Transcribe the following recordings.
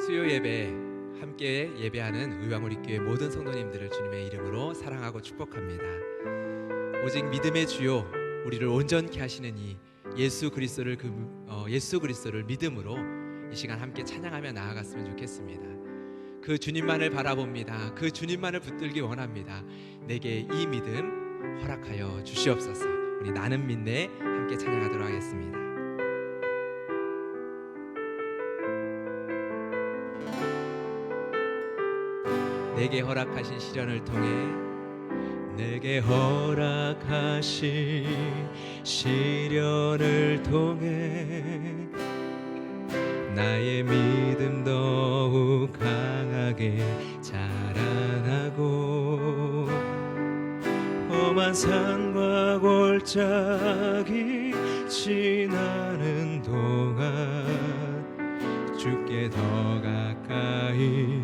수요 예배 함께 예배하는 의왕우리교회 모든 성도님들을 주님의 이름으로 사랑하고 축복합니다. 오직 믿음의 주요 우리를 온전케 하시는 이 예수 그리스도를 믿음으로 이 시간 함께 찬양하며 나아갔으면 좋겠습니다. 그 주님만을 바라봅니다. 그 주님만을 붙들기 원합니다. 내게 이 믿음 허락하여 주시옵소서. 우리 나는 믿네 함께 찬양하도록 하겠습니다. 내게 허락하신 시련을 통해 내게 허락하신 시련을 통해 나의 믿음 더욱 강하게 자라나고 험한 산과 골짜기 지나는 동안 주께 더 가까이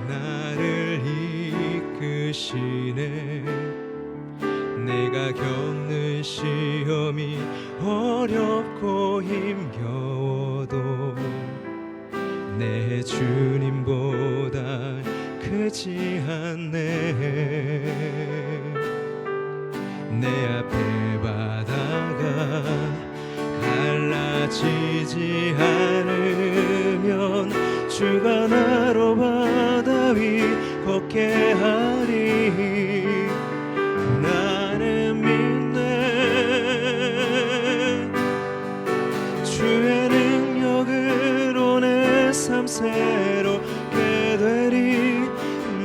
나를 이끄시네. 내가 겪는 시험이 어렵고 힘겨워도 내 주님보다 크지 않네. 내 앞에 바다가 갈라지지 않으면 주가 나로 바다 위 걷게 하리. 나는 믿네. 주의 능력으로 내 삶 새롭게 되리.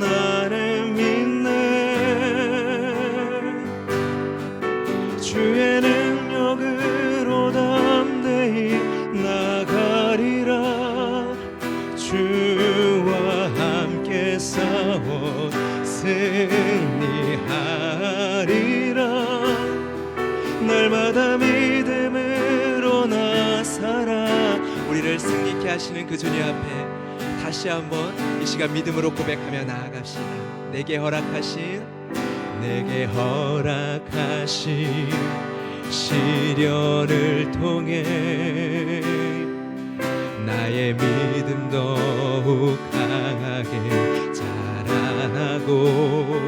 나는 믿네. 주의 능력으로 담대히 나가리라. 주와 함께 싸워 승리하리라. 날마다 믿음으로 나 살아. 우리를 승리케 하시는 그 주님 앞에 다시 한번 이 시간 믿음으로 고백하며 나아갑시다. 내게 허락하신 시련을 통해 나의 믿음 더욱 강하게 자라나고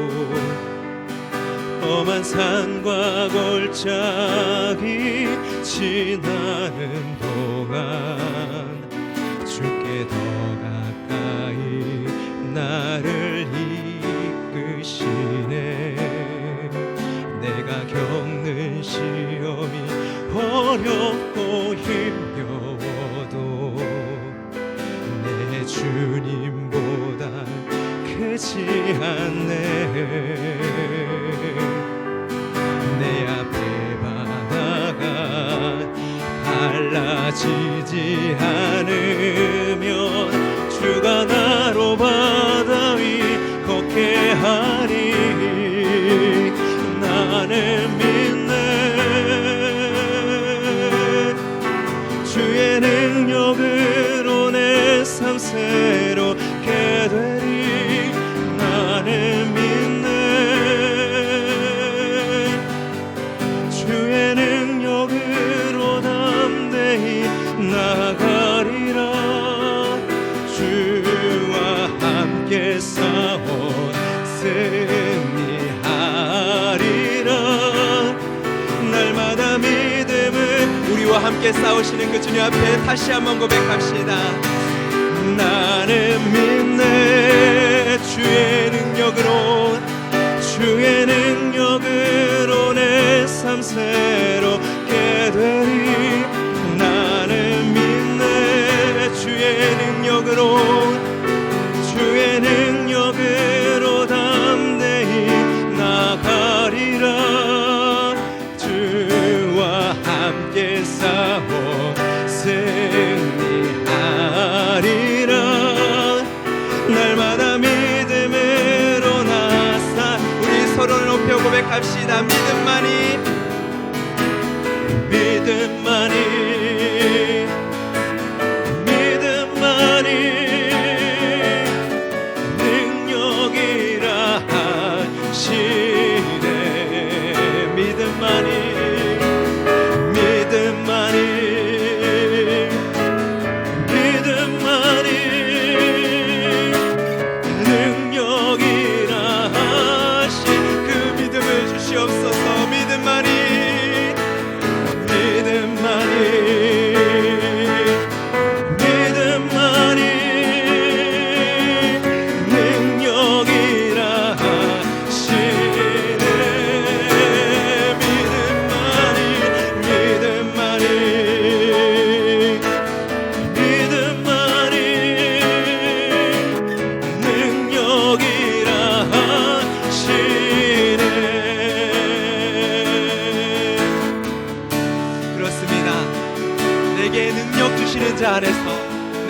험한 산과 골짜기 지나는 동안 주께 더 가까이 나를 이끄시네. 내가 겪는 시험이 어렵고 힘겨워도 내 주님보다 크지 않네. 내 앞에 바다가 갈라지지 않으면 주가 나로 바다 위 걷게 하리. 나는 믿네. 주의 능력으로 내 삶 새롭게 되리. 나는 믿네. 주의 능력으로 담대히 나가리라. 주와 함께 싸워 승리하리라. 날마다 믿음을 우리와 함께 싸우시는 그 주님 앞에 다시 한번 고백합시다. 나는 믿네. 주의 능력으로 내 삶 새롭게 되리. 나는 믿네. 주의 능력으로 담대히 나가리라. 주와 함께 싸워 승리하리라.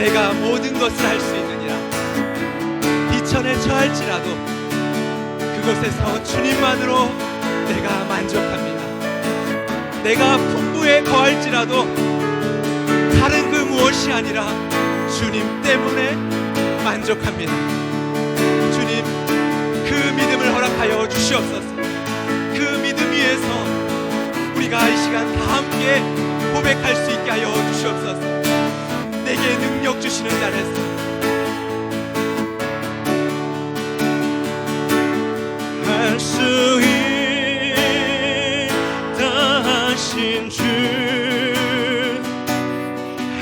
내가 모든 것을 할 수 있느니라. 비천에 처할지라도 그곳에서 주님만으로 내가 만족합니다. 내가 풍부에 거할지라도 다른 그 무엇이 아니라 주님 때문에 만족합니다. 주님, 그 믿음을 허락하여 주시옵소서. 그 믿음 위에서 우리가 이 시간 다 함께 고백할 수 있게 하여 주시옵소서. 내게 능력 주시는 자에서 할 수 있다 하신 주,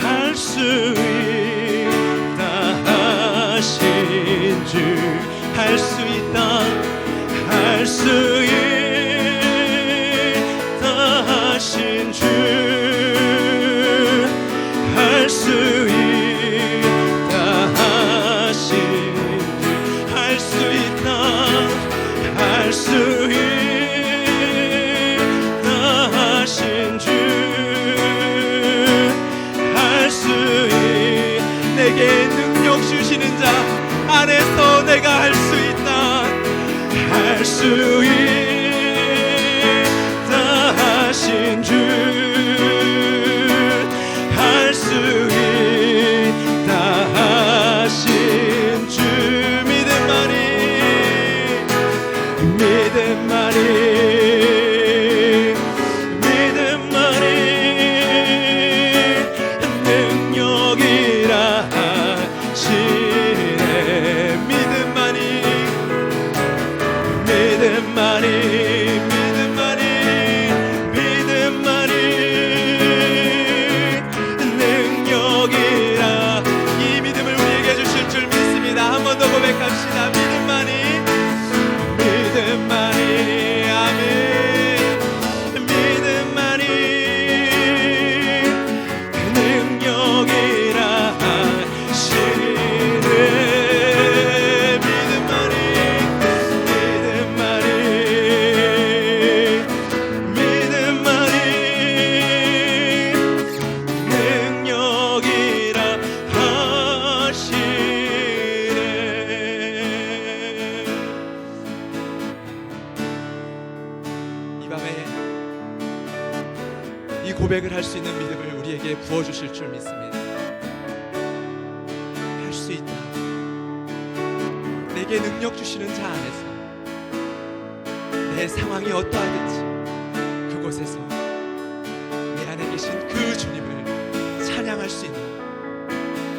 할 수 있다 하신 주, 할 수 있다, 할 수 있다 하신 주, 할 수 있다 하신 주, 할 수 있다, 할 수 있다 하신 주, 할 수 있, 내게 능력 주시는 자 안에서 내가 할 수 있다, 할 수 있다 하신 주, 할 수 있다 하신 주, 믿음만이, 믿음만이, 믿음만이 능력이라 하시네. 믿음만이, 믿음만이, 믿음만이, 믿음만이 능력이라. 이 믿음을 우리에게 주실 줄 믿습니다. 한 번 더 고백합시다. 믿음만이, 믿음만이, 아멘. 믿음만이 능력이라 하시네. 믿음만이, 믿음만이, 믿음만이 능력이라 하시네. 이 밤에 이 고백을 할 수 있는 믿음을 우리에게 부어주실 줄 믿습니다. 할 수 있다. 내게 능력 주시는 자 안에서 내 상황이 어떠하든지 그곳에서 내 안에 계신 그 주님을 찬양할 수 있는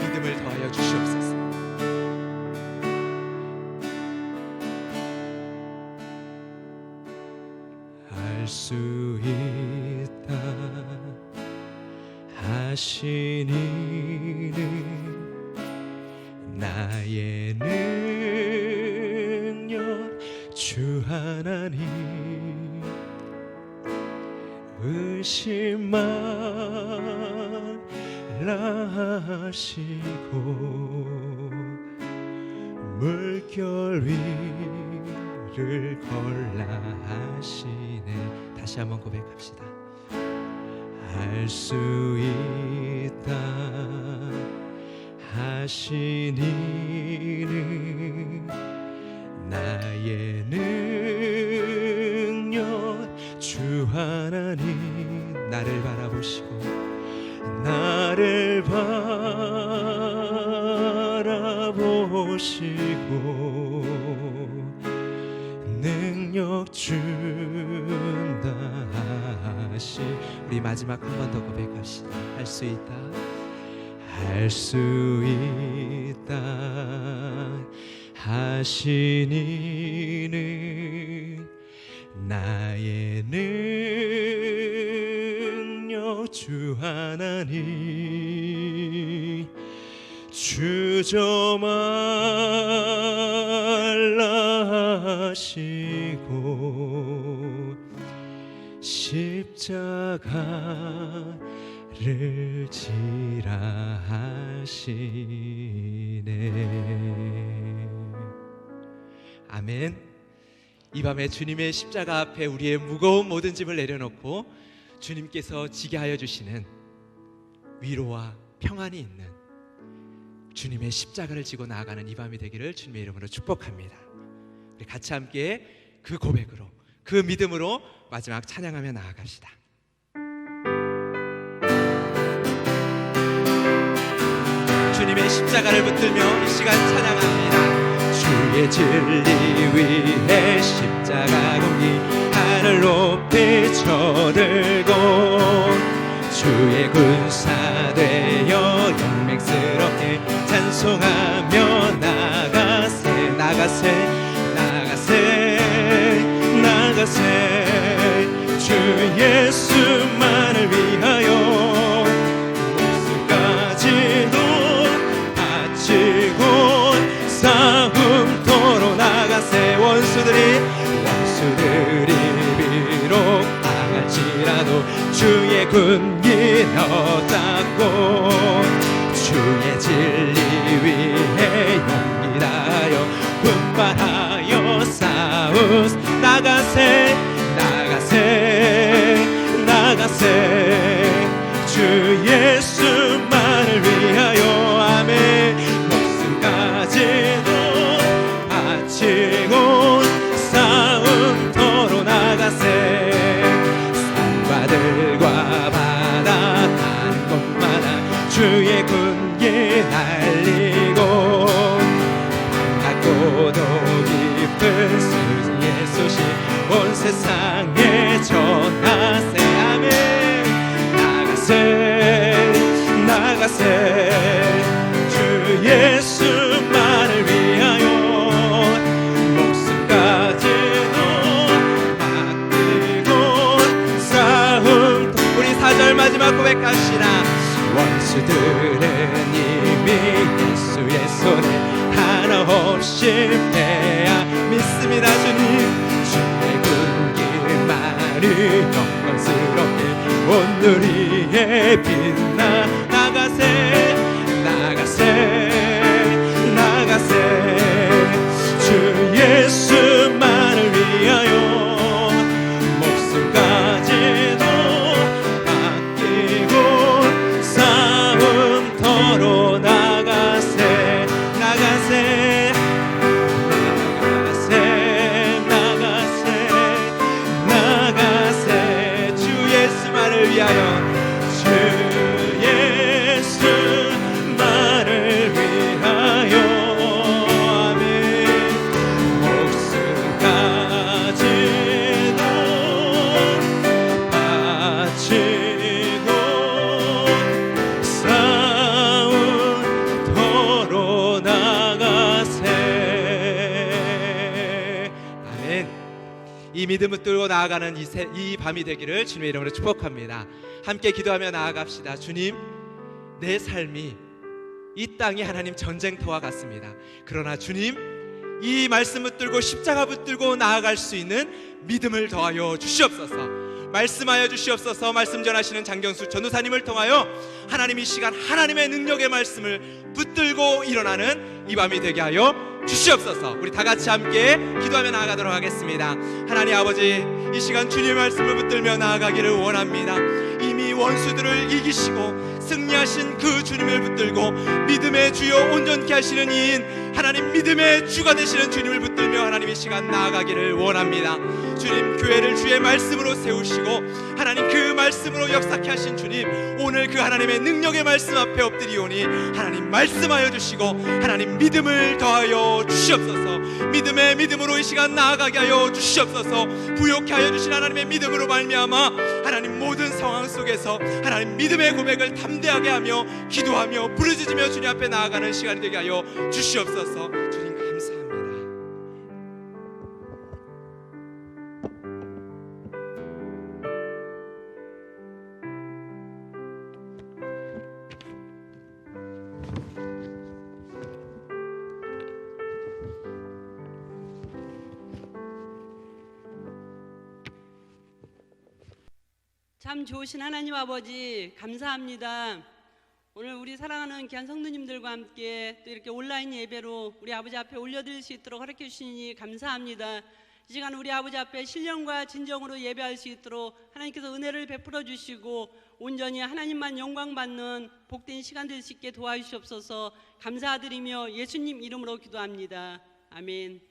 믿음을 더하여 주시옵소서. 할 수 있다 하시니 나의 능력 주 하나님, 의심 말라 하시고 물결 위를 걸라 하시네. 다시 한번 고백합시다. 할 수 있다 하시니 나의 능력 주 하나님, 나를 바라보시고 나를 바라보시고 능력 준다 하시. 우리 마지막 한 번 더 고백합시다. 할 수 있다. 할 수 있다 하시니 나의 능력 주 하나님, 주저 말라 하시고 십자가를 지라 하시네. 아멘. 이 밤에 주님의 십자가 앞에 우리의 무거운 모든 짐을 내려놓고 주님께서 지게 하여 주시는 위로와 평안이 있는 주님의 십자가를 지고 나아가는 이 밤이 되기를 주님의 이름으로 축복합니다. 우리 같이 함께 그 고백으로, 그 믿음으로 마지막 찬양하며 나아갑시다. 주님의 십자가를 붙들며 이 시간 찬양합니다. 주의 진리 위에 십자가공이 하늘 높이 저들고 주의 군사 되어 영맹스럽게 찬송하며 나가세 나가세 나가세 나가세 주 예수만을 위하여 목숨까지도 바치고 싸움터로 나가세 원수들이 비록 당할지라도 주의 군기 너잡고 주의 진리 위에 용기 다하여 분발하여 싸우스 나가세 나가세 나가세 주 예수만을 위하여 아멘 목숨까지도 바치고 싸움터로 나가세 산과들과 바다 한 곳마다 주의 군기 날리고 반갑고도 깊은 수의 소식 온 세상에 전하세 아멘 나가세 나가세 주 예수만을 위하여 목숨까지도 맡기고 싸움 우리 4절 마지막 고백합시다. 원수들은 이미 예수의 손에 하나 없이 패야 믿습니다. 주님 주의 군기만이 영광스럽게 온누리에 빛나 나가세 나가세 나가세 주 예수만을 위하여 목숨까지도 아끼고 싸움터로 나가세 나가세 나가세 나가세 나가세 주 예수만을 위하여 이 믿음을 뚫고 나아가는 이 밤이 되기를 주님의 이름으로 축복합니다. 함께 기도하며 나아갑시다. 주님, 내 삶이 이 땅이 하나님 전쟁터와 같습니다. 그러나 주님, 이 말씀 붙들고 십자가 붙들고 나아갈 수 있는 믿음을 더하여 주시옵소서. 말씀하여 주시옵소서. 말씀 전하시는 장경수 전도사님을 통하여 하나님 이 시간 하나님의 능력의 말씀을 붙들고 일어나는 이 밤이 되게 하여 주시옵소서. 우리 다 같이 함께 기도하며 나아가도록 하겠습니다. 하나님 아버지, 이 시간 주님의 말씀을 붙들며 나아가기를 원합니다. 이미 원수들을 이기시고 승리하신 그 주님을 붙들고 믿음의 주요 온전케 하시는 이인 하나님 믿음의 주가 되시는 주님을 붙들며 하나님 이 시간 나아가기를 원합니다. 주님, 교회를 주의 말씀으로 세우시고 하나님 그 말씀으로 역사케 하신 주님, 오늘 그 하나님의 능력의 말씀 앞에 엎드리오니 하나님 말씀하여 주시고 하나님 믿음을 더하여 주시옵소서. 믿음의 믿음으로 이 시간 나아가게 하여 주시옵소서. 부욕케 하여 주신 하나님의 믿음으로 말미암아 하나님 모든 상황 속에서 하나님 믿음의 고백을 담대하게 하며 기도하며 부르짖으며 주님 앞에 나아가는 시간이 되게 하여 주시옵소서. 주님 감사합니다. 참 좋으신 하나님 아버지 감사합니다. 오늘 우리 사랑하는 귀한 성도님들과 함께 또 이렇게 온라인 예배로 우리 아버지 앞에 올려드릴 수 있도록 허락해 주시니 감사합니다. 이 시간 우리 아버지 앞에 신령과 진정으로 예배할 수 있도록 하나님께서 은혜를 베풀어 주시고 온전히 하나님만 영광 받는 복된 시간 될 수 있게 도와주시옵소서. 감사드리며 예수님 이름으로 기도합니다. 아멘.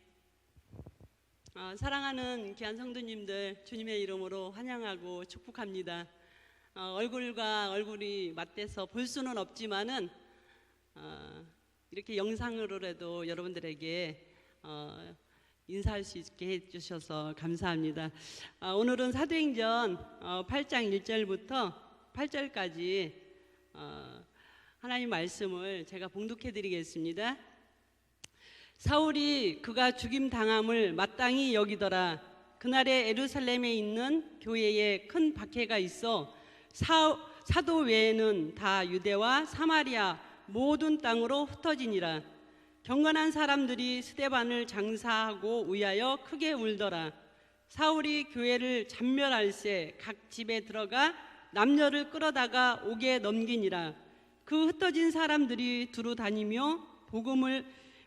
사랑하는 귀한 성도님들, 주님의 이름으로 환영하고 축복합니다. 얼굴과 얼굴이 맞대서 볼 수는 없지만은 이렇게 영상으로라도 여러분들에게 인사할 수 있게 해주셔서 감사합니다. 오늘은 사도행전 8장 1절부터 8절까지 하나님 말씀을 제가 봉독해 드리겠습니다. 사울이 그가 죽임 당함을 마땅히 여기더라. 그날에 예루살렘에 있는 교회에 큰 박해가 있어 사도 외에는 다 유대와 사마리아 모든 땅으로 흩어지니라. 경건한 사람들이 스데반을 장사하고 위하여 크게 울더라. 사울이 교회를 잔멸할새 각 집에 들어가 남녀를 끌어다가 옥에 넘기니라. 그 흩어진 사람들이 두루 다니며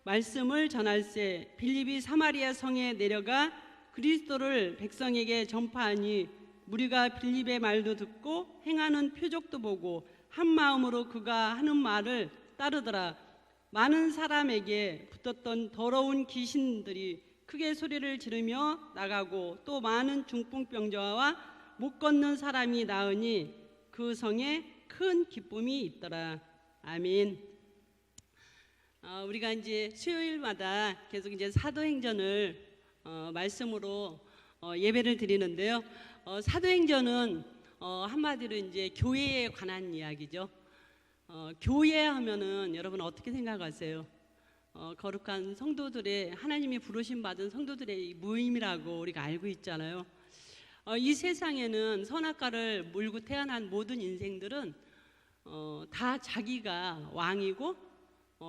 말씀을 전할새 빌립이 사마리아 성에 내려가 그리스도를 백성에게 전파하니 무리가 빌립의 말도 듣고 행하는 표적도 보고 한 마음으로 그가 하는 말을 따르더라. 많은 사람에게 붙었던 더러운 귀신들이 크게 소리를 지르며 나가고 또 많은 중풍병자와 못 걷는 사람이 나으니 그 성에 큰 기쁨이 있더라. 아멘. 우리가 이제 수요일마다 계속 이제 사도행전을 말씀으로 예배를 드리는데요. 사도행전은 한마디로 이제 교회에 관한 이야기죠. 교회 하면은 여러분 어떻게 생각하세요? 거룩한 성도들의, 하나님이 부르심 받은 성도들의 모임이라고 우리가 알고 있잖아요. 이 세상에는 선악과를 물고 태어난 모든 인생들은 다 자기가 왕이고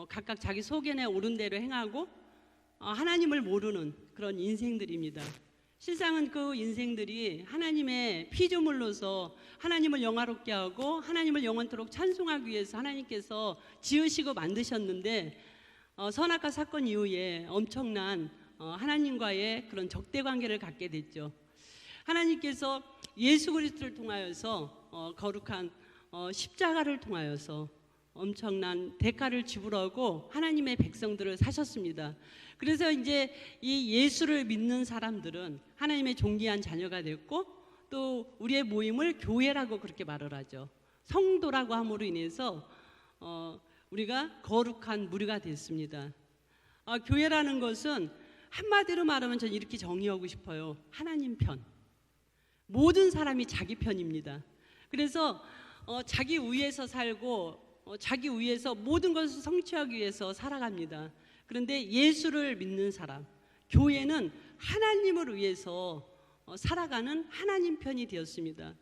각각 자기 속견에 옳은 대로 행하고 하나님을 모르는 그런 인생들입니다. 실상은 그 인생들이 하나님의 피조물로서 하나님을 영화롭게 하고 하나님을 영원토록 찬송하기 위해서 하나님께서 지으시고 만드셨는데 선악과 사건 이후에 엄청난 하나님과의 그런 적대 관계를 갖게 됐죠. 하나님께서 예수 그리스도를 통하여서 거룩한 십자가를 통하여서 엄청난 대가를 지불하고 하나님의 백성들을 사셨습니다. 그래서 이제 이 예수를 믿는 사람들은 하나님의 존귀한 자녀가 됐고 또 우리의 모임을 교회라고 그렇게 말을 하죠. 성도라고 함으로 인해서 우리가 거룩한 무리가 됐습니다. 교회라는 것은 한마디로 말하면 저는 이렇게 정의하고 싶어요. 하나님 편. 모든 사람이 자기 편입니다. 그래서 자기 위에서 살고 자기 위해서 모든 것을 성취하기 위해서 살아갑니다. 그런데 예수를 믿는 사람, 교회는 하나님을 위해서 살아가는 하나님 편이 되었습니다.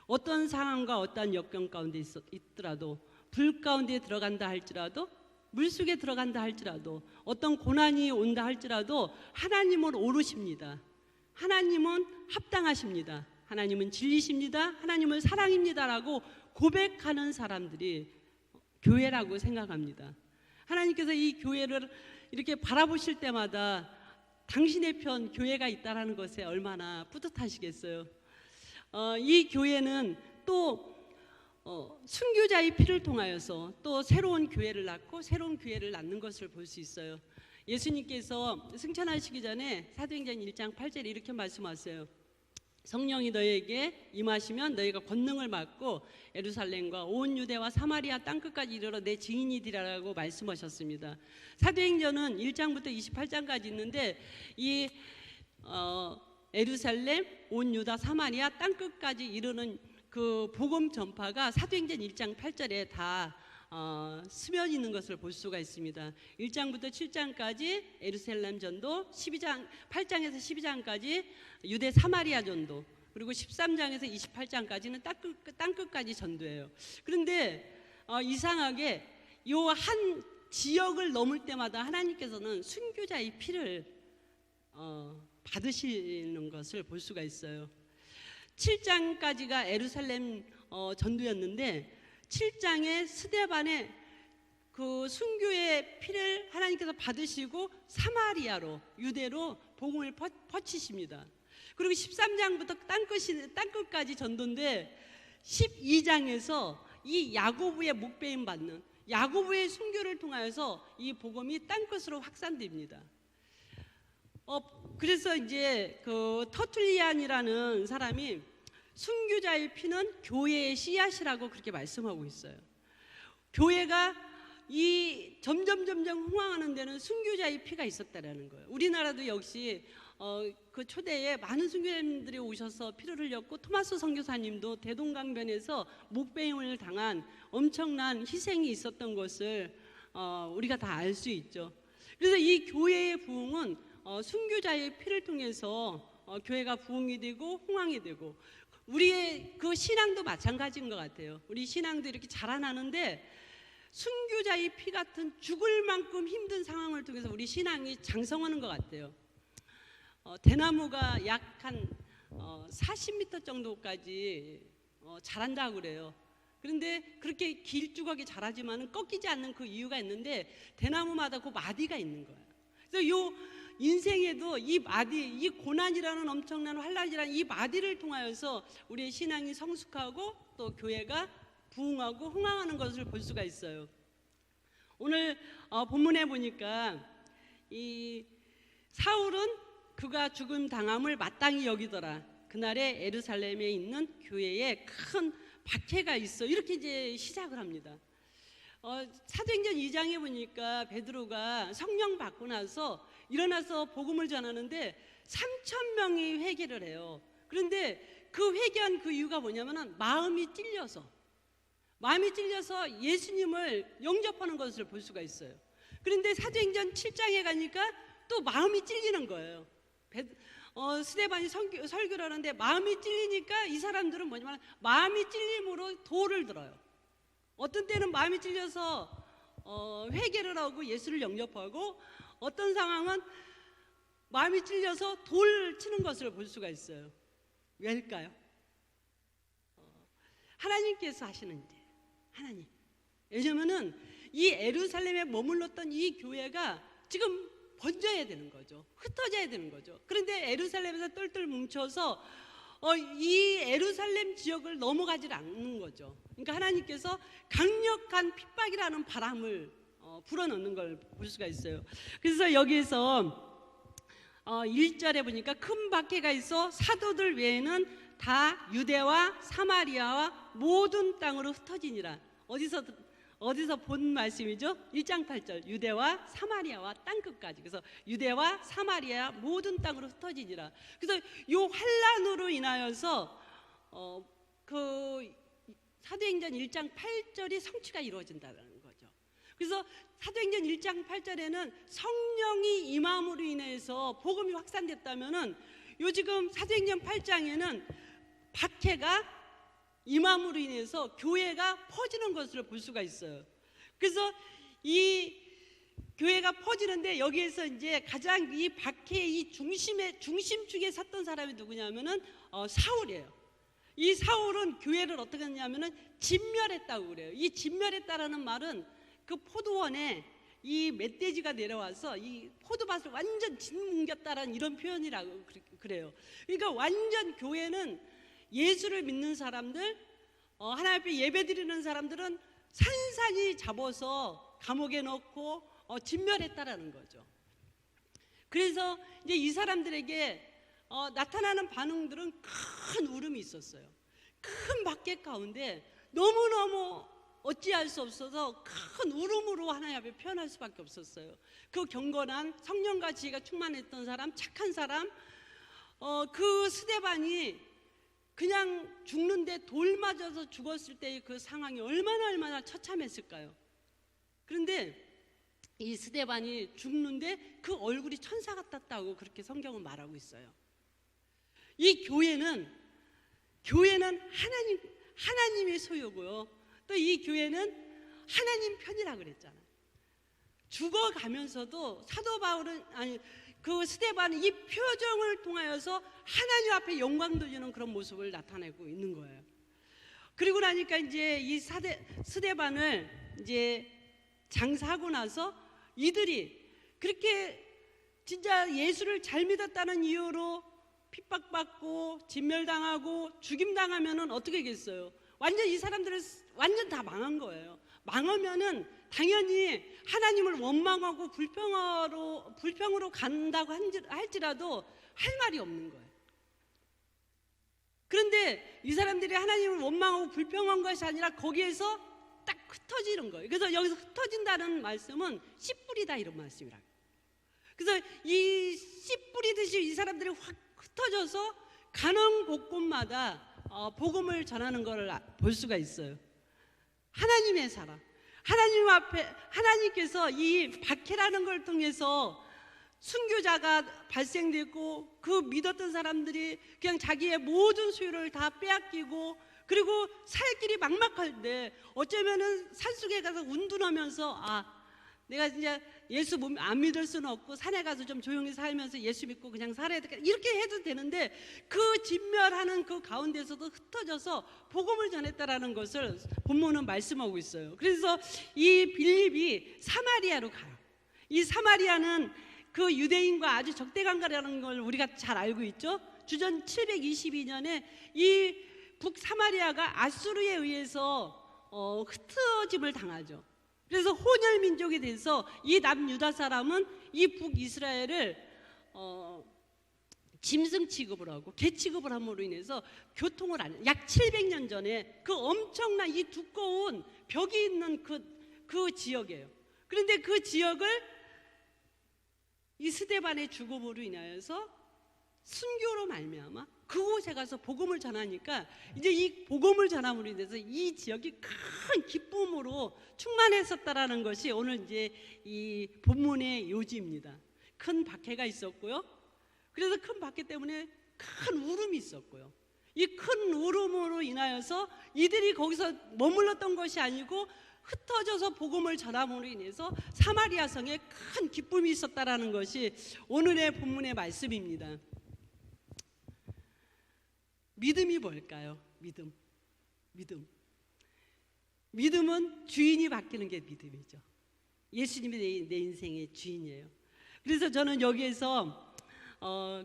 어떤 상황과 어떤 역경 가운데 있더라도, 불 가운데 들어간다 할지라도, 물속에 들어간다 할지라도, 어떤 고난이 온다 할지라도 하나님을 오르십니다. 하나님은 합당하십니다. 하나님은 진리십니다. 하나님은 사랑입니다라고 고백하는 사람들이 교회라고 생각합니다. 하나님께서 이 교회를 이렇게 바라보실 때마다 당신의 편 교회가 있다는 것에 얼마나 뿌듯하시겠어요. 이 교회는 또 순교자의 피를 통하여서 또 새로운 교회를 낳고 새로운 교회를 낳는 것을 볼 수 있어요. 예수님께서 승천하시기 전에 사도행전 1장 8절에 이렇게 말씀하세요. 성령이 너희에게 임하시면 너희가 권능을 받고 예루살렘과 온 유대와 사마리아 땅끝까지 이르러 내 증인이 되리라고 말씀하셨습니다. 사도행전은 1장부터 28장까지 있는데 이 예루살렘, 온 유다, 사마리아 땅끝까지 이르는 그 복음 전파가 사도행전 1장 8절에 다 스며 있는 것을 볼 수가 있습니다. 1장부터 7장까지 예루살렘 전도, 8장에서 12장까지 유대 사마리아 전도, 그리고 13장에서 28장까지는 땅끝까지 전도예요. 그런데 이상하게 이 한 지역을 넘을 때마다 하나님께서는 순교자의 피를 받으시는 것을 볼 수가 있어요. 7장까지가 예루살렘 전도였는데 7장에 스데반의 그 순교의 피를 하나님께서 받으시고 사마리아로, 유대로 복음을 퍼치십니다. 그리고 13장부터 땅끝까지 전도인데 12장에서 이 야고보의 목배임 받는 야고보의 순교를 통하여서 이 복음이 땅끝으로 확산됩니다. 그래서 이제 그 터툴리안이라는 사람이 순교자의 피는 교회의 씨앗이라고 그렇게 말씀하고 있어요. 교회가 이 점점 흥황하는 데는 순교자의 피가 있었다라는 거예요. 우리나라도 역시 그 초대에 많은 순교자님들이 오셔서 피를 흘렸고, 토마스 선교사님도 대동강변에서 목배임을 당한 엄청난 희생이 있었던 것을 우리가 다 알 수 있죠. 그래서 이 교회의 부흥은 순교자의 피를 통해서 교회가 부흥이 되고 흥황이 되고, 우리의 그 신앙도 마찬가지인 것 같아요. 우리 신앙도 이렇게 자라나는데 순교자의 피 같은 죽을 만큼 힘든 상황을 통해서 우리 신앙이 장성하는 것 같아요. 대나무가 약 한 40m 정도까지 자란다고 그래요. 그런데 그렇게 길쭉하게 자라지만은 꺾이지 않는 그 이유가 있는데, 대나무마다 그 마디가 있는 거예요. 그래서 요 인생에도 이 마디, 이 고난이라는 엄청난 환란이라는 이 마디를 통하여서 우리의 신앙이 성숙하고 또 교회가 부흥하고 흥황하는 것을 볼 수가 있어요. 오늘 본문에 보니까 이 사울은 그가 죽음 당함을 마땅히 여기더라. 그날에 예루살렘에 있는 교회에 큰 박해가 있어. 이렇게 이제 시작을 합니다. 사도행전 2장에 보니까 베드로가 성령 받고 나서 일어나서 복음을 전하는데 3,000명이 회개를 해요. 그런데 그 회개한 그 이유가 뭐냐면은 마음이 찔려서 예수님을 영접하는 것을 볼 수가 있어요. 그런데 사도행전 7장에 가니까 또 마음이 찔리는 거예요. 스데반이 설교를 하는데 마음이 찔리니까 이 사람들은 뭐냐면 마음이 찔림으로 도를 들어요. 어떤 때는 마음이 찔려서 회개를 하고 예수를 영접하고, 어떤 상황은 마음이 찔려서 돌을 치는 것을 볼 수가 있어요. 왜일까요? 하나님께서 하시는 일이에요. 하나님. 왜냐면은 이 예루살렘에 머물렀던 이 교회가 지금 번져야 되는 거죠. 흩어져야 되는 거죠. 그런데 예루살렘에서 똘똘 뭉쳐서 이 예루살렘 지역을 넘어가질 않는 거죠. 그러니까 하나님께서 강력한 핍박이라는 바람을 불어넣는 걸 볼 수가 있어요. 그래서 여기에서 1절에 보니까 큰 박해가 있어 사도들 외에는 다 유대와 사마리아와 모든 땅으로 흩어지니라. 어디서 본 말씀이죠? 1장 8절 유대와 사마리아와 땅끝까지. 그래서 유대와 사마리아 모든 땅으로 흩어지니라. 그래서 이 환란으로 인하여서 그 사도행전 1장 8절이 성취가 이루어진다는 거죠. 그래서 사도행전 1장 8절에는 성령이 임함으로 인해서 복음이 확산됐다면은 요 지금 사도행전 8장에는 박해가 임함으로 인해서 교회가 퍼지는 것을 볼 수가 있어요. 그래서 이 교회가 퍼지는데 여기에서 이제 가장 이 박해의 이 중심축에 섰던 사람이 누구냐면은 사울이에요. 이 사울은 교회를 어떻게 했냐면은 진멸했다고 그래요. 이 진멸했다라는 말은 그 포도원에 이 멧돼지가 내려와서 이 포도밭을 완전 짓뭉겼다라는 이런 표현이라고 그래요. 그러니까 완전 교회는 예수를 믿는 사람들, 하나님 앞에 예배드리는 사람들은 산산이 잡아서 감옥에 넣고 진멸했다라는 거죠. 그래서 이제 이 사람들에게 나타나는 반응들은 큰 울음이 있었어요. 큰 박해 가운데 너무너무 어찌할 수 없어서 큰 울음으로 하나님 앞에 표현할 수밖에 없었어요. 그 경건한 성령과 지혜가 충만했던 사람, 착한 사람, 그 스데반이 그냥 죽는데 돌 맞아서 죽었을 때의 그 상황이 얼마나 처참했을까요? 그런데 이 스데반이 죽는데 그 얼굴이 천사 같았다고 그렇게 성경은 말하고 있어요. 이 교회는 하나님의 소유고요. 또 이 교회는 하나님 편이라 그랬잖아요. 죽어가면서도 사도 바울은 그 스데반은 이 표정을 통하여서 하나님 앞에 영광 돌리는 그런 모습을 나타내고 있는 거예요. 그리고 나니까 이제 이 스데반을 이제 장사하고 나서 이들이 그렇게 진짜 예수를 잘 믿었다는 이유로 핍박받고 진멸당하고 죽임당하면은 어떻게 하겠어요? 완전 이 사람들은 완전 다 망한 거예요. 망하면은 당연히 하나님을 원망하고 불평으로 간다고 할지라도 할 말이 없는 거예요. 그런데 이 사람들이 하나님을 원망하고 불평한 것이 아니라 거기에서 딱 흩어지는 거예요. 그래서 여기서 흩어진다는 말씀은 씨 뿌리다 이런 말씀이라고. 그래서 이 씨 뿌리듯이 이 사람들이 확 흩어져서 가는 곳곳마다 복음을 전하는 것을 볼 수가 있어요. 하나님의 사람, 하나님 앞에 하나님께서 이 박해라는 걸 통해서 순교자가 발생됐고 그 믿었던 사람들이 그냥 자기의 모든 소유를 다 빼앗기고 그리고 살 길이 막막할 때 어쩌면은 산속에 가서 운둔하면서 내가 진짜 예수 안 믿을 수는 없고 산에 가서 좀 조용히 살면서 예수 믿고 그냥 살아야 되겠다 이렇게 해도 되는데 그 진멸하는 그 가운데서도 흩어져서 복음을 전했다라는 것을 본문은 말씀하고 있어요. 그래서 이 빌립이 사마리아로 가요. 이 사마리아는 그 유대인과 아주 적대관계라는 걸 우리가 잘 알고 있죠. 주전 722년에 이 북사마리아가 아수르에 의해서 흩어짐을 당하죠. 그래서 혼혈 민족이 돼서 이 남유다 사람은 이 북이스라엘을 짐승 취급을 하고 개 취급을 함으로 인해서 교통을 안 해요. 약 700년 전에 그 엄청난 이 두꺼운 벽이 있는 그 지역이에요. 그런데 그 지역을 이 스데반의 죽음으로 인하여서 순교로 말미암아 그곳에 가서 복음을 전하니까 이제 이 복음을 전함으로 인해서 이 지역이 큰 기쁨으로 충만했었다라는 것이 오늘 이제 이 본문의 요지입니다. 큰 박해가 있었고요. 그래서 큰 박해 때문에 큰 울음이 있었고요. 이 큰 울음으로 인하여서 이들이 거기서 머물렀던 것이 아니고 흩어져서 복음을 전함으로 인해서 사마리아 성에 큰 기쁨이 있었다라는 것이 오늘의 본문의 말씀입니다. 믿음이 뭘까요? 믿음은 주인이 바뀌는 게 믿음이죠. 예수님이 내 인생의 주인이에요. 그래서 저는 여기에서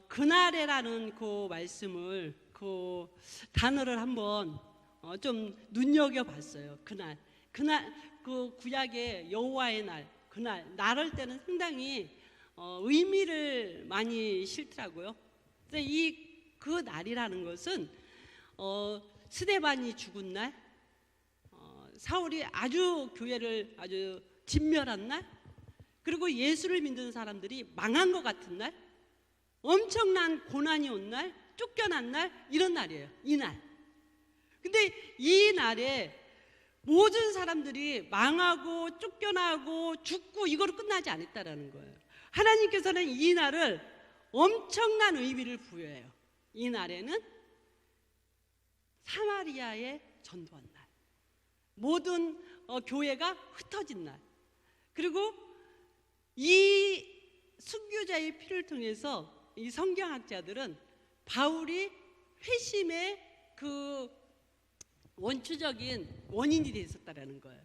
그날에라는 그 말씀을 그 단어를 한번 좀 눈여겨봤어요. 그날 그 구약의 여호와의 날, 그날 나를 때는 상당히 의미를 많이 실더라고요. 그래서 그 날이라는 것은 스데반이 죽은 날, 사울이 아주 교회를 아주 진멸한 날, 그리고 예수를 믿는 사람들이 망한 것 같은 날, 엄청난 고난이 온 날, 쫓겨난 날, 이런 날이에요. 이 날. 근데 이 날에 모든 사람들이 망하고 쫓겨나고 죽고 이거로 끝나지 않았다라는 거예요. 하나님께서는 이 날을 엄청난 의미를 부여해요. 이 날에는 사마리아에 전도한 날, 모든 교회가 흩어진 날, 그리고 이 순교자의 피를 통해서 이 성경학자들은 바울이 회심의 그 원초적인 원인이 되어 있었다라는 거예요.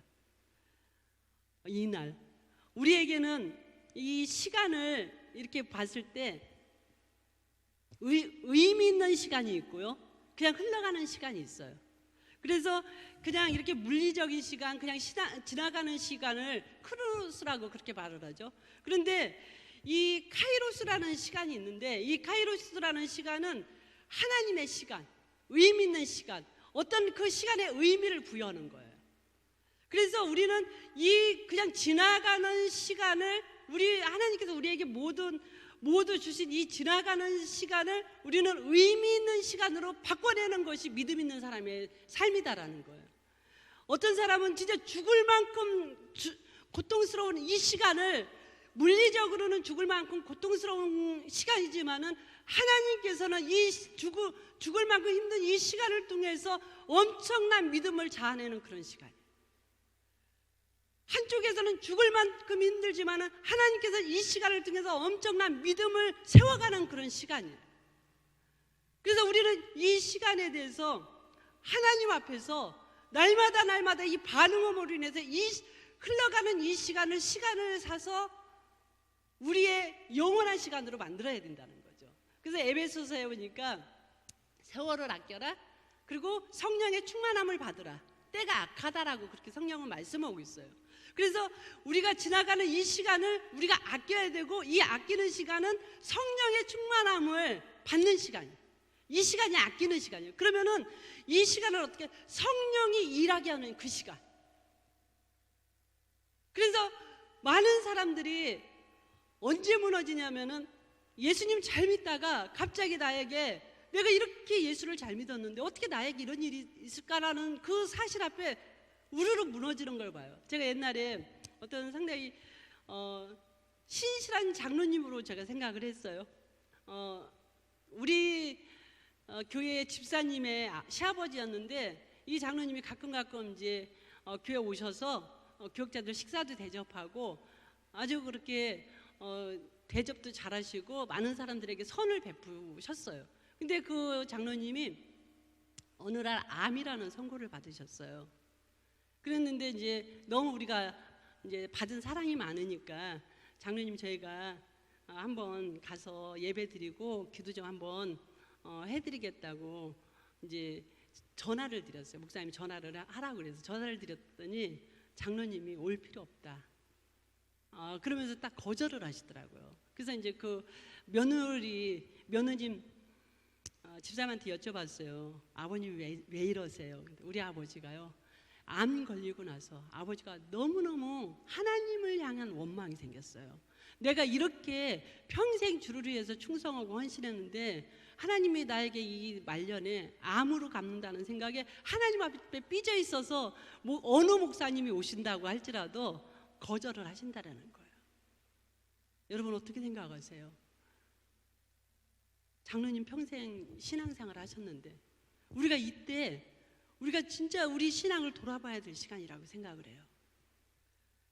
이 날 우리에게는 이 시간을 이렇게 봤을 때 의미 있는 시간이 있고요, 그냥 흘러가는 시간이 있어요. 그래서 그냥 이렇게 물리적인 시간, 그냥 지나가는 시간을 크로스라고 그렇게 말을 하죠. 그런데 이 카이로스라는 시간이 있는데 이 카이로스라는 시간은 하나님의 시간, 의미 있는 시간, 어떤 그 시간에 의미를 부여하는 거예요. 그래서 우리는 이 그냥 지나가는 시간을 하나님께서 우리에게 모두 주신 이 지나가는 시간을 우리는 의미 있는 시간으로 바꿔내는 것이 믿음 있는 사람의 삶이다라는 거예요. 어떤 사람은 진짜 죽을 만큼 고통스러운 이 시간을, 물리적으로는 죽을 만큼 고통스러운 시간이지만은 하나님께서는 이 죽을 만큼 힘든 이 시간을 통해서 엄청난 믿음을 자아내는 그런 시간이에요. 한쪽에서는 죽을 만큼 힘들지만은 하나님께서 이 시간을 통해서 엄청난 믿음을 세워가는 그런 시간이에요. 그래서 우리는 이 시간에 대해서 하나님 앞에서 날마다 이 반응음으로 인해서 이 흘러가는 이 시간을 사서 우리의 영원한 시간으로 만들어야 된다는 거죠. 그래서 에베소서에 보니까 세월을 아껴라, 그리고 성령의 충만함을 받으라. 때가 악하다라고 그렇게 성령은 말씀하고 있어요. 그래서 우리가 지나가는 이 시간을 우리가 아껴야 되고, 이 아끼는 시간은 성령의 충만함을 받는 시간이에요. 이 시간이 아끼는 시간이에요. 그러면은 이 시간을 어떻게, 성령이 일하게 하는 그 시간. 그래서 많은 사람들이 언제 무너지냐면은 예수님 잘 믿다가 갑자기 나에게, 내가 이렇게 예수를 잘 믿었는데 어떻게 나에게 이런 일이 있을까라는 그 사실 앞에 우르르 무너지는 걸 봐요. 제가 옛날에 어떤 상당히 신실한 장로님으로 제가 생각을 했어요. 우리 교회 집사님의 시아버지였는데, 이 장로님이 가끔 이제 교회 오셔서 교역자들 식사도 대접하고 아주 그렇게 대접도 잘하시고 많은 사람들에게 선을 베푸셨어요. 근데 그 장로님이 어느 날 암이라는 선고를 받으셨어요. 그랬는데 이제 너무 우리가 이제 받은 사랑이 많으니까 장로님 저희가 한번 가서 예배 드리고 기도 좀 한번 해드리겠다고 이제 전화를 드렸어요. 목사님이 전화를 하라고 그래서 전화를 드렸더니 장로님이 올 필요 없다. 그러면서 딱 거절을 하시더라고요. 그래서 이제 그 며느님 집사람한테 여쭤봤어요. 아버님 왜 이러세요? 우리 아버지가요, 암 걸리고 나서 아버지가 너무너무 하나님을 향한 원망이 생겼어요. 내가 이렇게 평생 주를 위해서 충성하고 헌신했는데 하나님이 나에게 이 말년에 암으로 갚는다는 생각에 하나님 앞에 삐져 있어서 어느 목사님이 오신다고 할지라도 거절을 하신다라는 거예요. 여러분 어떻게 생각하세요? 장로님 평생 신앙생활 하셨는데 우리가 이때 우리가 진짜 우리 신앙을 돌아봐야 될 시간이라고 생각을 해요.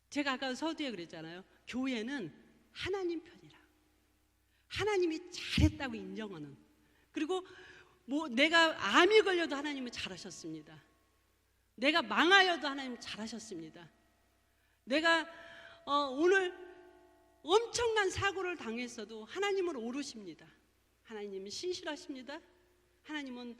제가 아까 서두에 그랬잖아요. 교회는 하나님 편이라. 하나님이 잘했다고 인정하는. 그리고 내가 암이 걸려도 하나님은 잘하셨습니다. 내가 망하여도 하나님은 잘하셨습니다. 내가 오늘 엄청난 사고를 당했어도 하나님은 오르십니다. 하나님은 신실하십니다. 하나님은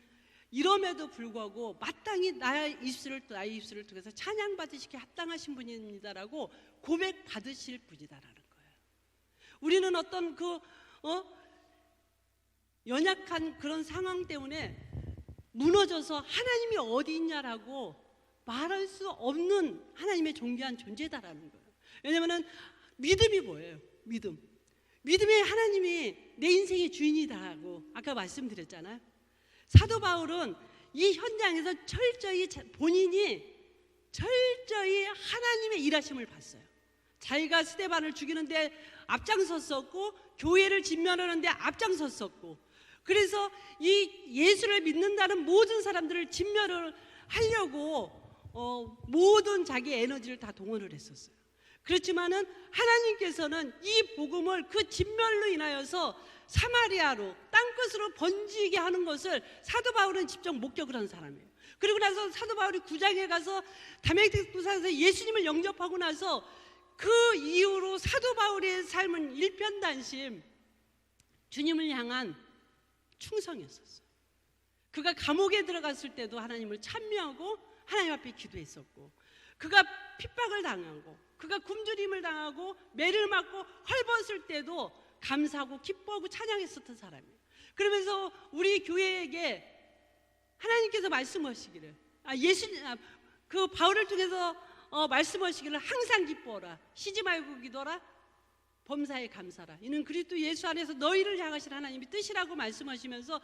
이럼에도 불구하고 마땅히 나의 입술을 통해서 찬양받으시기에 합당하신 분입니다라고 고백받으실 분이다라는 거예요. 우리는 어떤 연약한 그런 상황 때문에 무너져서 하나님이 어디 있냐라고 말할 수 없는 하나님의 존귀한 존재다라는 거예요. 왜냐하면 믿음이 뭐예요? 믿음이 하나님이 내 인생의 주인이다라고 아까 말씀드렸잖아요. 사도 바울은 이 현장에서 본인이 철저히 하나님의 일하심을 봤어요. 자기가 스데반을 죽이는데 앞장섰었고 교회를 진멸하는데 앞장섰었고, 그래서 이 예수를 믿는다는 모든 사람들을 진멸을 하려고 모든 자기 에너지를 다 동원을 했었어요. 그렇지만은 하나님께서는 이 복음을 그 진멸로 인하여서 사마리아로 땅끝으로 번지게 하는 것을 사도 바울은 직접 목격을 한 사람이에요. 그리고 나서 사도 바울이 구장에 가서 다메섹 도상에서 예수님을 영접하고 나서 그 이후로 사도 바울의 삶은 일편단심 주님을 향한 충성이었었어요. 그가 감옥에 들어갔을 때도 하나님을 찬미하고 하나님 앞에 기도했었고, 그가 핍박을 당하고 그가 굶주림을 당하고 매를 맞고 헐벗을 때도 감사하고 기뻐하고 찬양했었던 사람이에요. 그러면서 우리 교회에게 하나님께서 말씀하시기를, 그 바울을 통해서 말씀하시기를 항상 기뻐하라, 쉬지 말고 기도하라, 범사에 감사라. 이는 그리스도 예수 안에서 너희를 향하신 하나님의 뜻이라고 말씀하시면서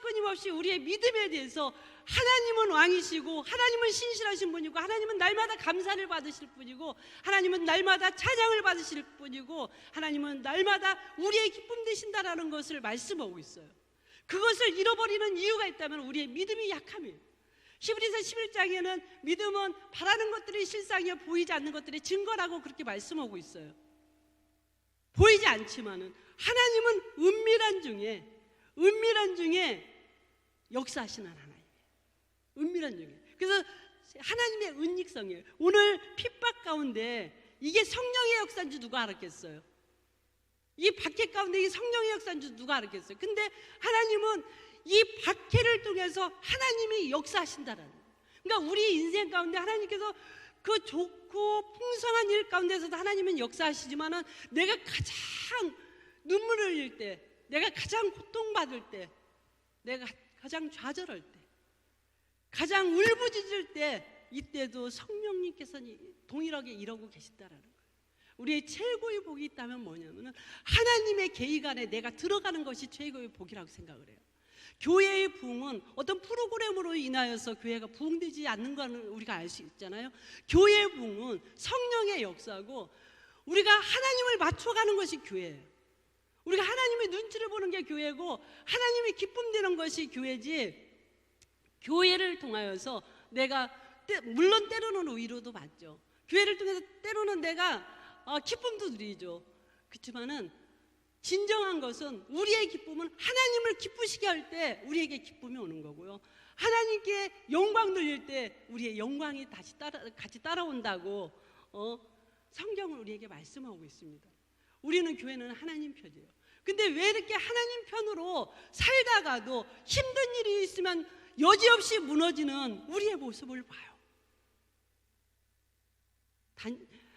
끊임없이 우리의 믿음에 대해서 하나님은 왕이시고 하나님은 신실하신 분이고 하나님은 날마다 감사를 받으실 분이고 하나님은 날마다 찬양을 받으실 분이고 하나님은 날마다 우리의 기쁨 되신다라는 것을 말씀하고 있어요. 그것을 잃어버리는 이유가 있다면 우리의 믿음이 약함이에요. 히브리서 11장에는 믿음은 바라는 것들이 실상이요 보이지 않는 것들의 증거라고 그렇게 말씀하고 있어요. 보이지 않지만은 하나님은 은밀한 중에 역사하시는 하나님이에요. 은밀한 중에. 그래서 하나님의 은닉성이에요. 오늘 핍박 가운데 이게 성령의 역사인 줄 누가 알았겠어요? 이 박해 가운데 이게 성령의 역사인 줄 누가 알았겠어요? 근데 하나님은 이 박해를 통해서 하나님이 역사하신다라는 거예요. 그러니까 우리 인생 가운데 하나님께서 그 좋고 풍성한 일 가운데서도 하나님은 역사하시지만은 내가 가장 눈물을 흘릴 때, 내가 가장 고통받을 때, 내가 가장 좌절할 때, 가장 울부짖을 때, 이때도 성령님께서는 동일하게 이러고 계신다라는 거예요. 우리의 최고의 복이 있다면 뭐냐면은 하나님의 계획 안에 내가 들어가는 것이 최고의 복이라고 생각을 해요. 교회의 부흥은 어떤 프로그램으로 인하여서 교회가 부흥되지 않는 것을 우리가 알 수 있잖아요. 교회의 부흥은 성령의 역사고 우리가 하나님을 맞춰가는 것이 교회예요. 우리가 하나님의 눈치를 보는 게 교회고 하나님의 기쁨 되는 것이 교회지, 교회를 통하여서 내가 물론 때로는 위로도 받죠. 교회를 통해서 때로는 내가 기쁨도 누리죠. 그렇지만은 진정한 것은 우리의 기쁨은 하나님을 기쁘시게 할 때 우리에게 기쁨이 오는 거고요. 하나님께 영광 돌릴 때 우리의 영광이 다시 같이 따라온다고 성경은 우리에게 말씀하고 있습니다. 우리는 교회는 하나님 편이에요. 근데 왜 이렇게 하나님 편으로 살다가도 힘든 일이 있으면 여지없이 무너지는 우리의 모습을 봐요.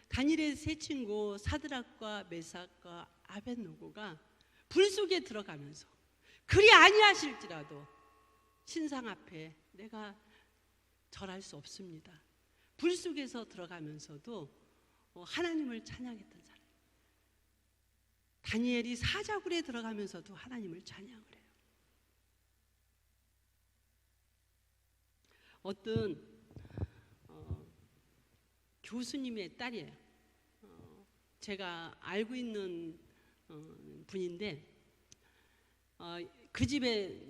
다니엘의 세 친구 사드락과 메삭과 아벳노고가 불 속에 들어가면서 그리 아니하실지라도 신상 앞에 내가 절할 수 없습니다. 불 속에서 들어가면서도 하나님을 찬양했던 사람. 다니엘이 사자굴에 들어가면서도 하나님을 찬양을 해요. 어떤 교수님의 딸이에요. 제가 알고 있는 분인데 그 집에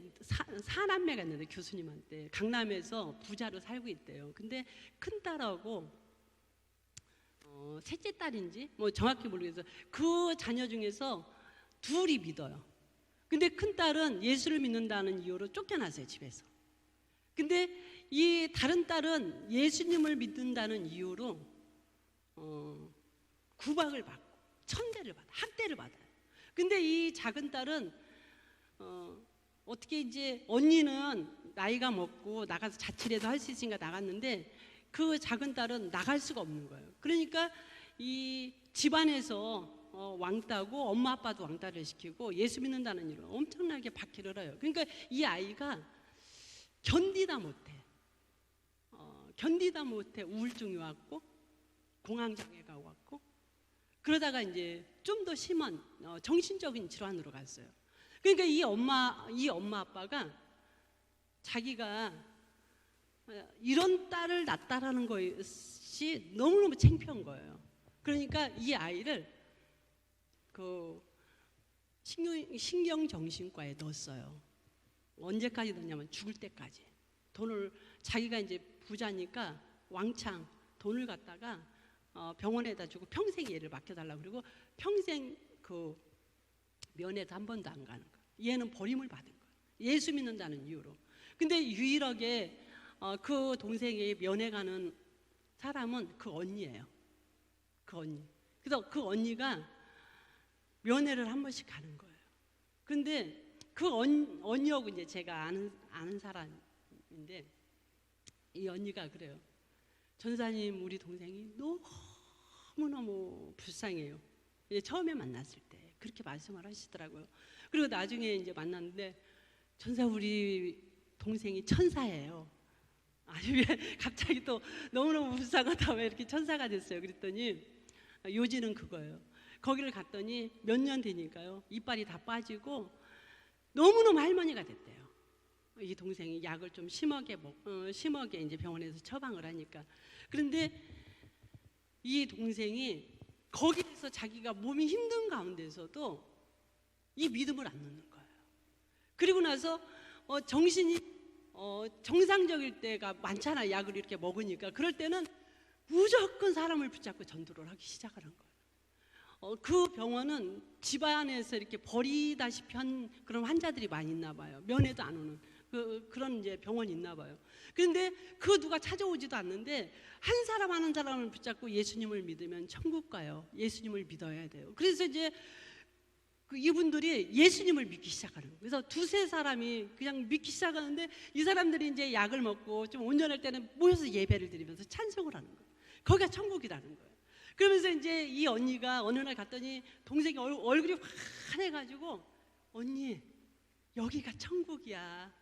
사남매가 있는데 교수님한테 강남에서 부자로 살고 있대요. 근데 큰 딸하고 셋째 딸인지 뭐 정확히 모르겠어요. 그 자녀 중에서 둘이 믿어요. 근데 큰 딸은 예수를 믿는다는 이유로 쫓겨났어요, 집에서. 근데 이 다른 딸은 예수님을 믿는다는 이유로 구박을 받고 천대를 받아, 학대를 받아요. 근데 이 작은 딸은 어떻게 이제 언니는 나이가 먹고 나가서 자취라도 할 수 있으니까 나갔는데 그 작은 딸은 나갈 수가 없는 거예요. 그러니까 이 집안에서 왕따고 엄마 아빠도 왕따를 시키고 예수 믿는다는 이유로 엄청나게 박해를 해요. 그러니까 이 아이가 견디다 못해 우울증이 왔고 공황장애가 왔고 그러다가 이제 좀 더 심한 정신적인 질환으로 갔어요. 그러니까 이 엄마 아빠가 자기가 이런 딸을 낳았다라는 것이 너무너무 창피한 거예요. 그러니까 이 아이를 그 신경정신과에 넣었어요. 언제까지 넣냐면 죽을 때까지. 돈을 자기가 이제 부자니까 왕창 돈을 갖다가 병원에다 주고 평생 얘를 맡겨달라고 그러고 평생 그 면회도 한 번도 안 가는 거예요. 얘는 버림을 받은 거예요. 예수 믿는다는 이유로. 근데 유일하게 그 동생이 면회 가는 사람은 그 언니예요. 그 언니. 그래서 그 언니가 면회를 한 번씩 가는 거예요. 근데 그 언니하고 이제 제가 아는 사람인데 이 언니가 그래요. 전사님, 우리 동생이 너무너무 불쌍해요. 이제 처음에 만났을 때 그렇게 말씀을 하시더라고요. 그리고 나중에 이제 만났는데 전사, 우리 동생이 천사예요. 아니 왜 갑자기 또 너무너무 불쌍하다 왜 이렇게 천사가 됐어요. 그랬더니 요지는 그거예요. 거기를 갔더니 몇 년 되니까요 이빨이 다 빠지고 너무너무 할머니가 됐대요. 이 동생이 약을 좀 심하게 이제 병원에서 처방을 하니까. 그런데 이 동생이 거기에서 자기가 몸이 힘든 가운데서도 이 믿음을 안 놓는 거예요. 그리고 나서 정신이 정상적일 때가 많잖아요. 약을 이렇게 먹으니까. 그럴 때는 무조건 사람을 붙잡고 전도를 하기 시작을 한 거예요. 그 병원은 집안에서 이렇게 버리다시피 한 그런 환자들이 많이 있나 봐요. 면회도 안 오는 그런 이제 병원이 있나 봐요. 그런데 그 누가 찾아오지도 않는데 한 사람을 붙잡고 예수님을 믿으면 천국 가요. 예수님을 믿어야 돼요. 그래서 이제 이분들이 예수님을 믿기 시작하는 거예요. 그래서 두세 사람이 그냥 믿기 시작하는데 이 사람들이 이제 약을 먹고 좀 온전할 때는 모여서 예배를 드리면서 찬송을 하는 거예요. 거기가 천국이라는 거예요. 그러면서 이제 이 언니가 어느 날 갔더니 동생이 얼굴이 환해가지고 언니 여기가 천국이야.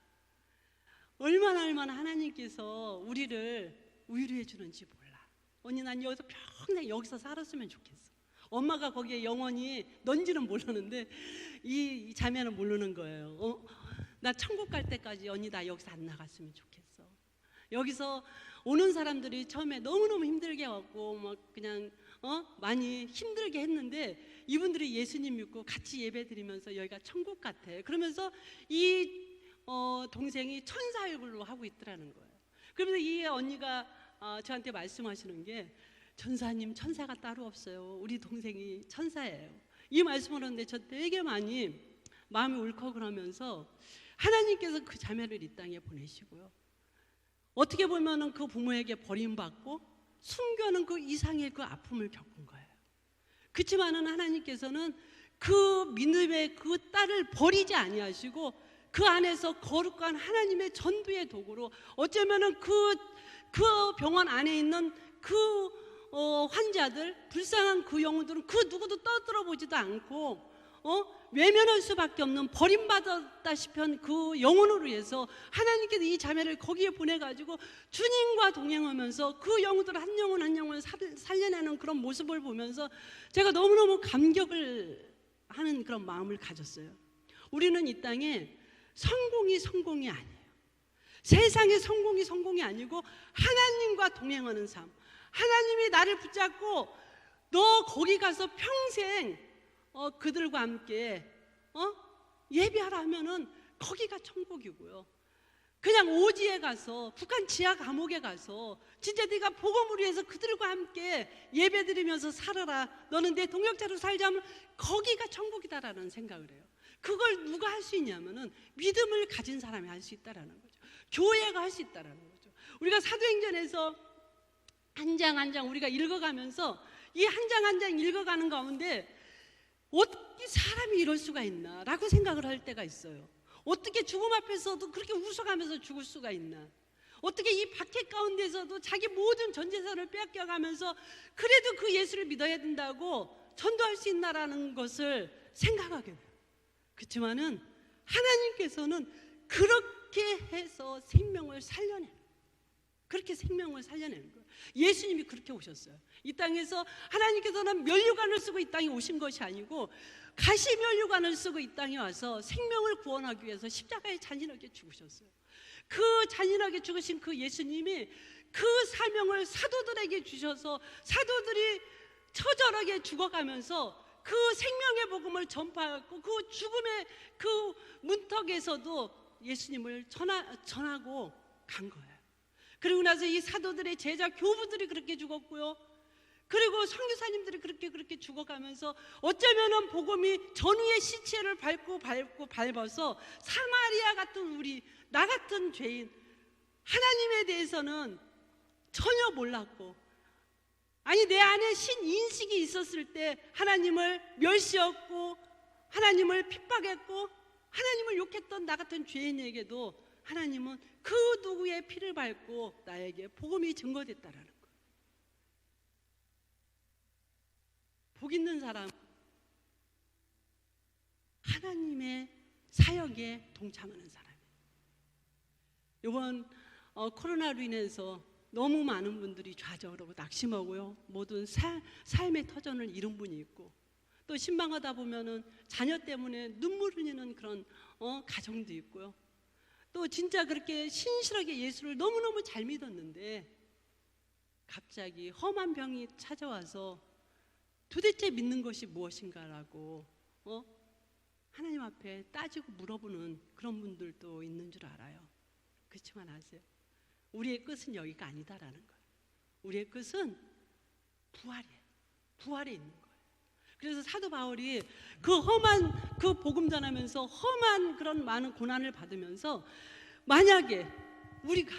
얼마나 하나님께서 우리를 위로해 주는지 몰라. 언니 난 여기서 평생 여기서 살았으면 좋겠어. 엄마가 거기에 영원히 넌지는 모르는데 이 자매는 모르는 거예요. 나 천국 갈 때까지 언니 나 여기서 안 나갔으면 좋겠어. 여기서 오는 사람들이 처음에 너무너무 힘들게 왔고 막 그냥 많이 힘들게 했는데 이분들이 예수님 믿고 같이 예배 드리면서 여기가 천국 같아. 그러면서 이 동생이 천사 얼굴로 하고 있더라는 거예요. 그러면서 이 언니가 저한테 말씀하시는 게 전사님 천사가 따로 없어요. 우리 동생이 천사예요. 이 말씀을 하는데 저 되게 많이 마음이 울컥하면서 하나님께서 그 자매를 이 땅에 보내시고요. 어떻게 보면은 그 부모에게 버림받고 숨겨는 그 이상의 그 아픔을 겪은 거예요. 그렇지만은 하나님께서는 그 믿음의 그 딸을 버리지 아니하시고 그 안에서 거룩한 하나님의 전도의 도구로 어쩌면은 그 병원 안에 있는 그 환자들, 불쌍한 그 영혼들은 그 누구도 떠들어 보지도 않고 외면할 수밖에 없는 버림받았다시피 한 그 영혼으로 해서 하나님께서 이 자매를 거기에 보내가지고 주님과 동행하면서 그 영혼들 한 영혼 한 영혼 살려내는 그런 모습을 보면서 제가 너무너무 감격을 하는 그런 마음을 가졌어요. 우리는 이 땅에 성공이 아니에요. 세상의 성공이 아니고 하나님과 동행하는 삶. 하나님이 나를 붙잡고 너 거기 가서 평생 그들과 함께 예배하라 하면은 거기가 천국이고요. 그냥 오지에 가서 북한 지하 감옥에 가서 진짜 네가 복음을 위해서 그들과 함께 예배드리면서 살아라. 너는 내 동역자로 살자면 거기가 천국이다라는 생각을 해요. 그걸 누가 할 수 있냐면은 믿음을 가진 사람이 할 수 있다라는 거죠. 교회가 할 수 있다라는 거죠. 우리가 사도행전에서 한 장 한 장 우리가 읽어가면서 이 한 장 한 장 읽어가는 가운데 어떻게 사람이 이럴 수가 있나 라고 생각을 할 때가 있어요. 어떻게 죽음 앞에서도 그렇게 웃어가면서 죽을 수가 있나. 어떻게 이 박해 가운데서도 자기 모든 전 재산을 빼앗겨가면서 그래도 그 예수를 믿어야 된다고 전도할 수 있나라는 것을 생각하게 돼요. 그렇지만은 하나님께서는 그렇게 해서 생명을 살려내는 거예요. 그렇게 생명을 살려내는 거예요. 예수님이 그렇게 오셨어요. 이 땅에서 하나님께서는 면류관을 쓰고 이 땅에 오신 것이 아니고 가시 면류관을 쓰고 이 땅에 와서 생명을 구원하기 위해서 십자가에 잔인하게 죽으셨어요. 그 잔인하게 죽으신 그 예수님이 그 사명을 사도들에게 주셔서 사도들이 처절하게 죽어가면서 그 생명의 복음을 전파하고 그 죽음의 그 문턱에서도 예수님을 전하고 간 거예요. 그리고 나서 이 사도들의 제자 교부들이 그렇게 죽었고요. 그리고 선교사님들이 그렇게 죽어가면서 어쩌면은 복음이 전우의 시체를 밟아서 사마리아 같은 우리 나 같은 죄인 하나님에 대해서는 전혀 몰랐고 아니 내 안에 신인식이 있었을 때 하나님을 멸시했고 하나님을 핍박했고 하나님을 욕했던 나 같은 죄인에게도 하나님은 그 누구의 피를 밟고 나에게 복음이 증거됐다라는 거예요. 복 있는 사람 하나님의 사역에 동참하는 사람이에요. 이번 코로나로 인해서 너무 많은 분들이 좌절하고 낙심하고요. 모든 삶의 터전을 잃은 분이 있고 또 신방하다 보면은 자녀 때문에 눈물 흘리는 그런 가정도 있고요. 또 진짜 그렇게 신실하게 예수를 너무너무 잘 믿었는데 갑자기 험한 병이 찾아와서 도대체 믿는 것이 무엇인가라고 하나님 앞에 따지고 물어보는 그런 분들도 있는 줄 알아요. 그렇지만 아세요? 우리의 끝은 여기가 아니다라는 거예요. 우리의 끝은 부활이에요. 부활에 있는 거예요. 그래서 사도 바울이 그 험한 그 복음 전하면서 험한 그런 많은 고난을 받으면서 만약에 우리가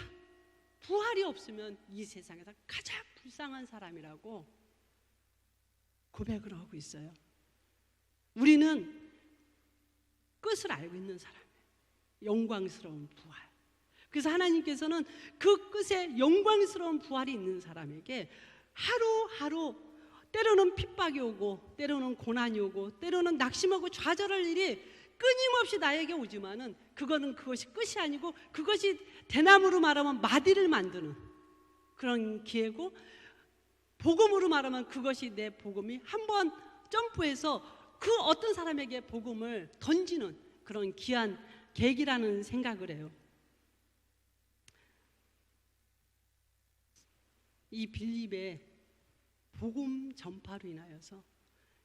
부활이 없으면 이 세상에서 가장 불쌍한 사람이라고 고백을 하고 있어요. 우리는 끝을 알고 있는 사람이에요. 영광스러운 부활. 그래서 하나님께서는 그 끝에 영광스러운 부활이 있는 사람에게 하루하루 때로는 핍박이 오고 때로는 고난이 오고 때로는 낙심하고 좌절할 일이 끊임없이 나에게 오지만은 그것이 끝이 아니고 그것이 대나무로 말하면 마디를 만드는 그런 기회고, 복음으로 말하면 그것이 내 복음이 한번 점프해서 그 어떤 사람에게 복음을 던지는 그런 귀한 계기라는 생각을 해요. 이 빌립의 복음 전파로 인하여서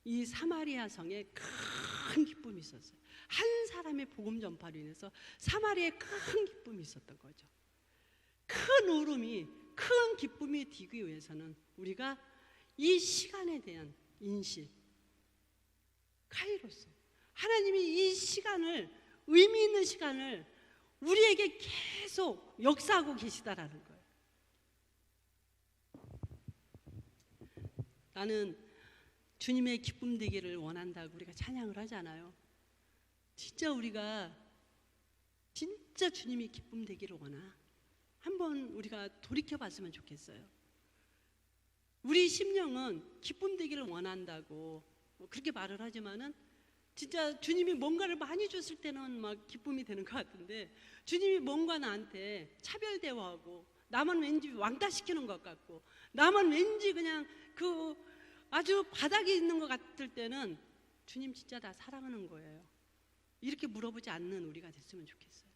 이 사마리아 성에 큰 기쁨이 있었어요. 한 사람의 복음 전파로 인해서 사마리아에 큰 기쁨이 있었던 거죠. 큰 울음이, 큰 기쁨이 되기 위해서는 우리가 이 시간에 대한 인식, 카이로스, 하나님이 이 시간을, 의미 있는 시간을 우리에게 계속 역사하고 계시다라는 거예요. 나는 주님의 기쁨 되기를 원한다고 우리가 찬양을 하잖아요. 진짜 우리가 진짜 주님이 기쁨 되기를 원하? 한번 우리가 돌이켜 봤으면 좋겠어요. 우리 심령은 기쁨 되기를 원한다고 그렇게 말을 하지만은 진짜 주님이 뭔가를 많이 줬을 때는 막 기쁨이 되는 것 같은데, 주님이 뭔가 나한테 차별 대화하고 나만 왠지 왕따시키는 것 같고 나만 왠지 그냥 그 아주 바닥에 있는 것 같을 때는 주님 진짜 나 사랑하는 거예요. 이렇게 물어보지 않는 우리가 됐으면 좋겠어요.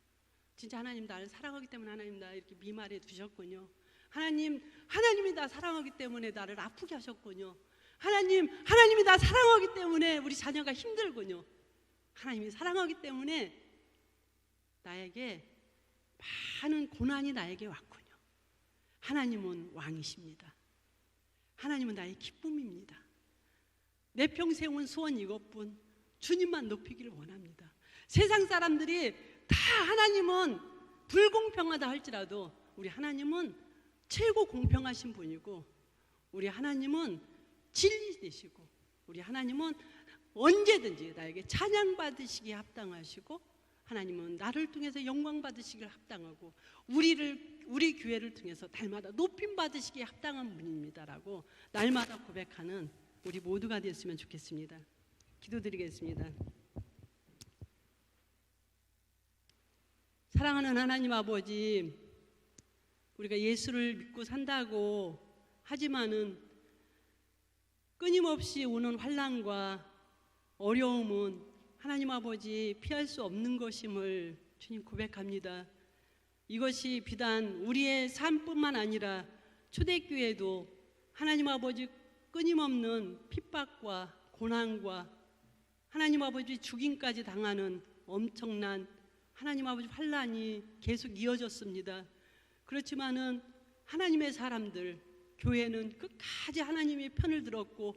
진짜 하나님 나를 사랑하기 때문에 하나님 나 이렇게 미말해 두셨군요. 하나님이 나 사랑하기 때문에 나를 아프게 하셨군요. 하나님이 나 사랑하기 때문에 우리 자녀가 힘들군요. 하나님이 사랑하기 때문에 나에게 많은 고난이 나에게 왔군요. 하나님은 왕이십니다. 하나님은 나의 기쁨입니다. 내 평생은 소원 이것뿐, 주님만 높이기를 원합니다. 세상 사람들이 다 하나님은 불공평하다 할지라도 우리 하나님은 최고 공평하신 분이고, 우리 하나님은 진리 되시고, 우리 하나님은 언제든지 나에게 찬양받으시기에 합당하시고, 하나님은 나를 통해서 영광 받으시기를 합당하고 우리 교회를 통해서 날마다 높임 받으시기에 합당한 분입니다라고 날마다 고백하는 우리 모두가 되었으면 좋겠습니다. 기도드리겠습니다. 사랑하는 하나님 아버지, 우리가 예수를 믿고 산다고 하지만은 끊임없이 오는 환난과 어려움은 하나님 아버지 피할 수 없는 것임을 주님 고백합니다. 이것이 비단 우리의 삶뿐만 아니라 초대교회도 하나님 아버지 끊임없는 핍박과 고난과 하나님 아버지 죽임까지 당하는 엄청난 하나님 아버지 환난이 계속 이어졌습니다. 그렇지만은 하나님의 사람들, 교회는 끝까지 하나님의 편을 들었고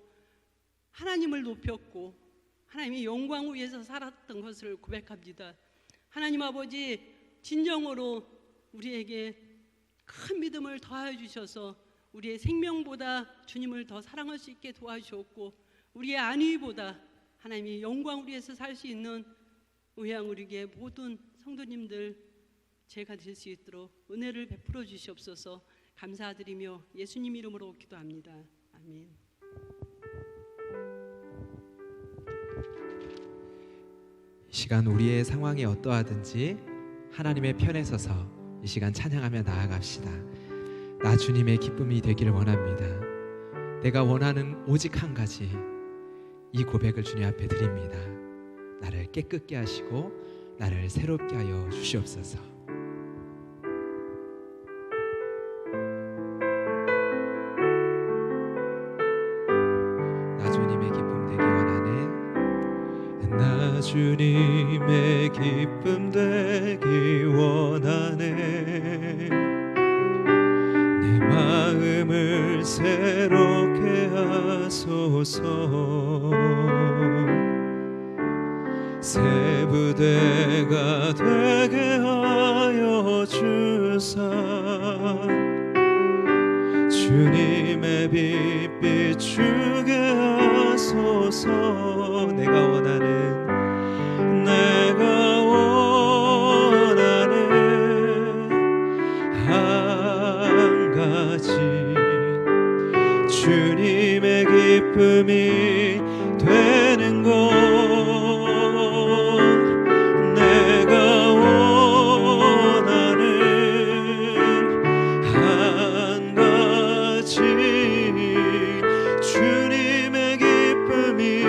하나님을 높였고 하나님의 영광을 위해서 살았던 것을 고백합니다. 하나님 아버지, 진정으로 우리에게 큰 믿음을 더하여 주셔서 우리의 생명보다 주님을 더 사랑할 수 있게 도와주셨고, 우리의 안위보다 하나님의 영광을 위해서 살 수 있는 의향우리에게 모든 성도님들 제가 될 수 있도록 은혜를 베풀어 주시옵소서. 감사드리며 예수님 이름으로 기도합니다. 아멘. 이 시간 우리의 상황이 어떠하든지 하나님의 편에 서서 이 시간 찬양하며 나아갑시다. 나 주님의 기쁨이 되기를 원합니다. 내가 원하는 오직 한 가지, 이 고백을 주님 앞에 드립니다. 나를 깨끗게 하시고 나를 새롭게 하여 주시옵소서. 나 주님의 기쁨 되기 원하네. 나 주님의 기쁨 되기 원하네. 내 마음을 새롭게 하소서. 새 부대가 되게 하여 주사. 주님의 빛 비추게 하소서. 내가 원하는 기쁨이 되는 것 내가 원하는 한 가지 주님의 기쁨이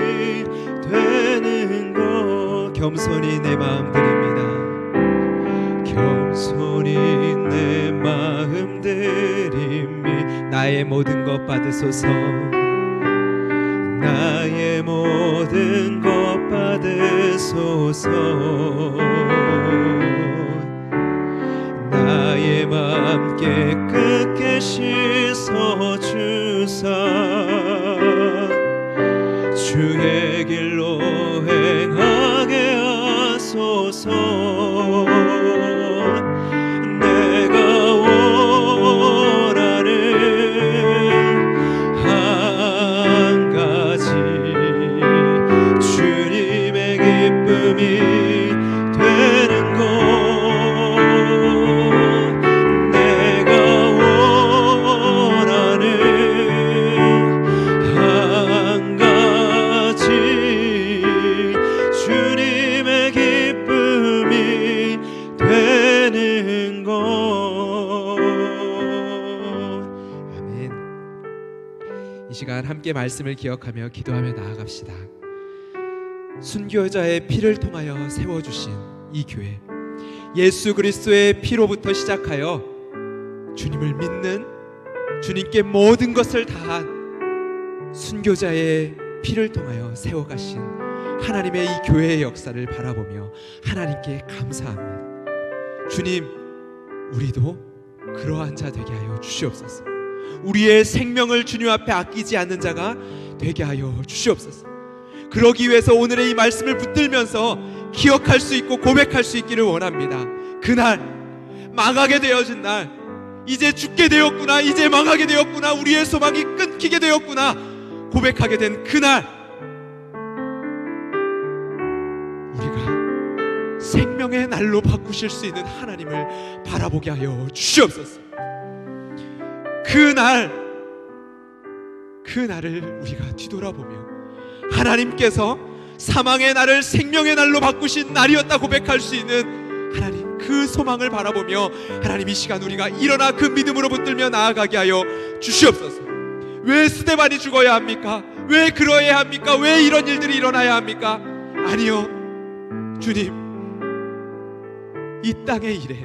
되는 것 겸손히 내 마음 드립니다. 겸손히 내 마음 드림이 나의 모든 것 받으소서 나의 모든 것 받으소서 나의 맘 깨끗게 씻어주사 주의 길로 행하게 하소서 내가 원하는 한 가지 주님의 기쁨이 되는 것 내가 원하는 한 가지 주님의 기쁨이 되는 것 아멘. 이 시간 함께 말씀을 기억하며 기도하며 나아갑시다. 순교자의 피를 통하여 세워주신 이 교회, 예수 그리스도의 피로부터 시작하여 주님을 믿는, 주님께 모든 것을 다한 순교자의 피를 통하여 세워가신 하나님의 이 교회의 역사를 바라보며 하나님께 감사합니다. 주님, 우리도 그러한 자 되게 하여 주시옵소서. 우리의 생명을 주님 앞에 아끼지 않는 자가 되게 하여 주시옵소서. 그러기 위해서 오늘의 이 말씀을 붙들면서 기억할 수 있고 고백할 수 있기를 원합니다. 그날 망하게 되어진 날, 이제 죽게 되었구나, 이제 망하게 되었구나, 우리의 소망이 끊기게 되었구나 고백하게 된 그날 우리가 생명의 날로 바꾸실 수 있는 하나님을 바라보게 하여 주시옵소서. 그날을 우리가 뒤돌아보며 하나님께서 사망의 날을 생명의 날로 바꾸신 날이었다 고백할 수 있는 하나님, 그 소망을 바라보며 하나님 이 시간 우리가 일어나 그 믿음으로 붙들며 나아가게 하여 주시옵소서. 왜 스데반이 죽어야 합니까? 왜 그러해야 합니까? 왜 이런 일들이 일어나야 합니까? 아니요, 주님, 이 땅의 일에,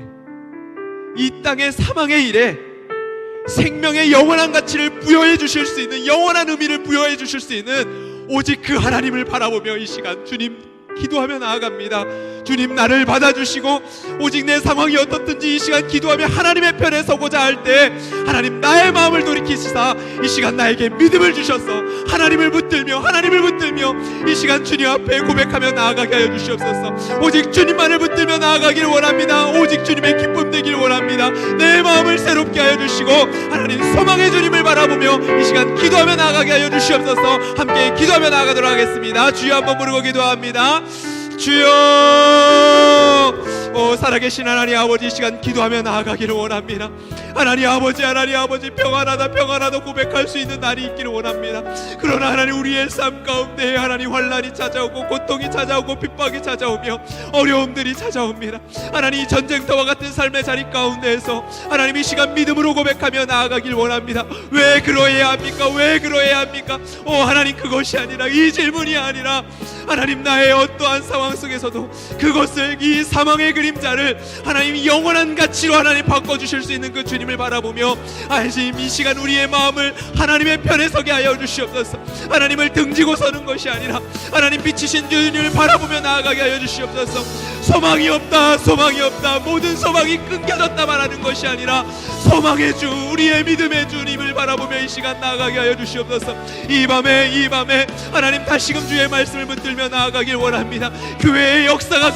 이 땅의 사망의 일에 생명의 영원한 가치를 부여해 주실 수 있는, 영원한 의미를 부여해 주실 수 있는 오직 그 하나님을 바라보며 이 시간 주님 기도하며 나아갑니다. 주님, 나를 받아주시고 오직 내 상황이 어떻든지 이 시간 기도하며 하나님의 편에 서고자 할 때 하나님 나의 마음을 돌이키시사 이 시간 나에게 믿음을 주셔서 하나님을 붙들며 이 시간 주님 앞에 고백하며 나아가게 하여 주시옵소서. 오직 주님만을 붙들며 나아가길 원합니다. 오직 주님의 기쁨 되길 원합니다. 내 마음을 새롭게 하여 주시고 하나님 소망의 주님을 바라보며 이 시간 기도하며 나아가게 하여 주시옵소서. 함께 기도하며 나아가도록 하겠습니다. 주여 한번 부르고 기도합니다. 주여, 살아계신 하나님 아버지, 이 시간 기도하며 나아가기를 원합니다. 하나님 아버지 평안하다 고백할 수 있는 날이 있기를 원합니다. 그러나 하나님 우리의 삶 가운데 하나님 환난이 찾아오고 고통이 찾아오고 핍박이 찾아오며 어려움들이 찾아옵니다. 하나님 이 전쟁터와 같은 삶의 자리 가운데에서 하나님 이 시간 믿음으로 고백하며 나아가길 원합니다. 왜 그러해야 합니까? 하나님 그것이 아니라, 이 질문이 아니라 하나님 나의 어떠한 상황 속에서도 그것을, 이 사망의 그림자를 하나님 영원한 가치로 하나님 바꿔주실 수 있는 그 주님을 바라보며 하나님 이 시간 우리의 마음을 하나님의 편에 서게 하여 주시옵소서. 하나님을 등지고 서는 것이 아니라 하나님 빛이신 주님을 바라보며 나아가게 하여 주시옵소서. 소망이 없다 모든 소망이 끊겨졌다 말하는 것이 아니라 소망의 주, 우리의 믿음의 주님을 바라보며 이 시간 나아가게 하여 주시옵소서. 이 밤에 하나님 다시금 주의 말씀을 붙들며 나아가길 원합니다. 교회의 역사가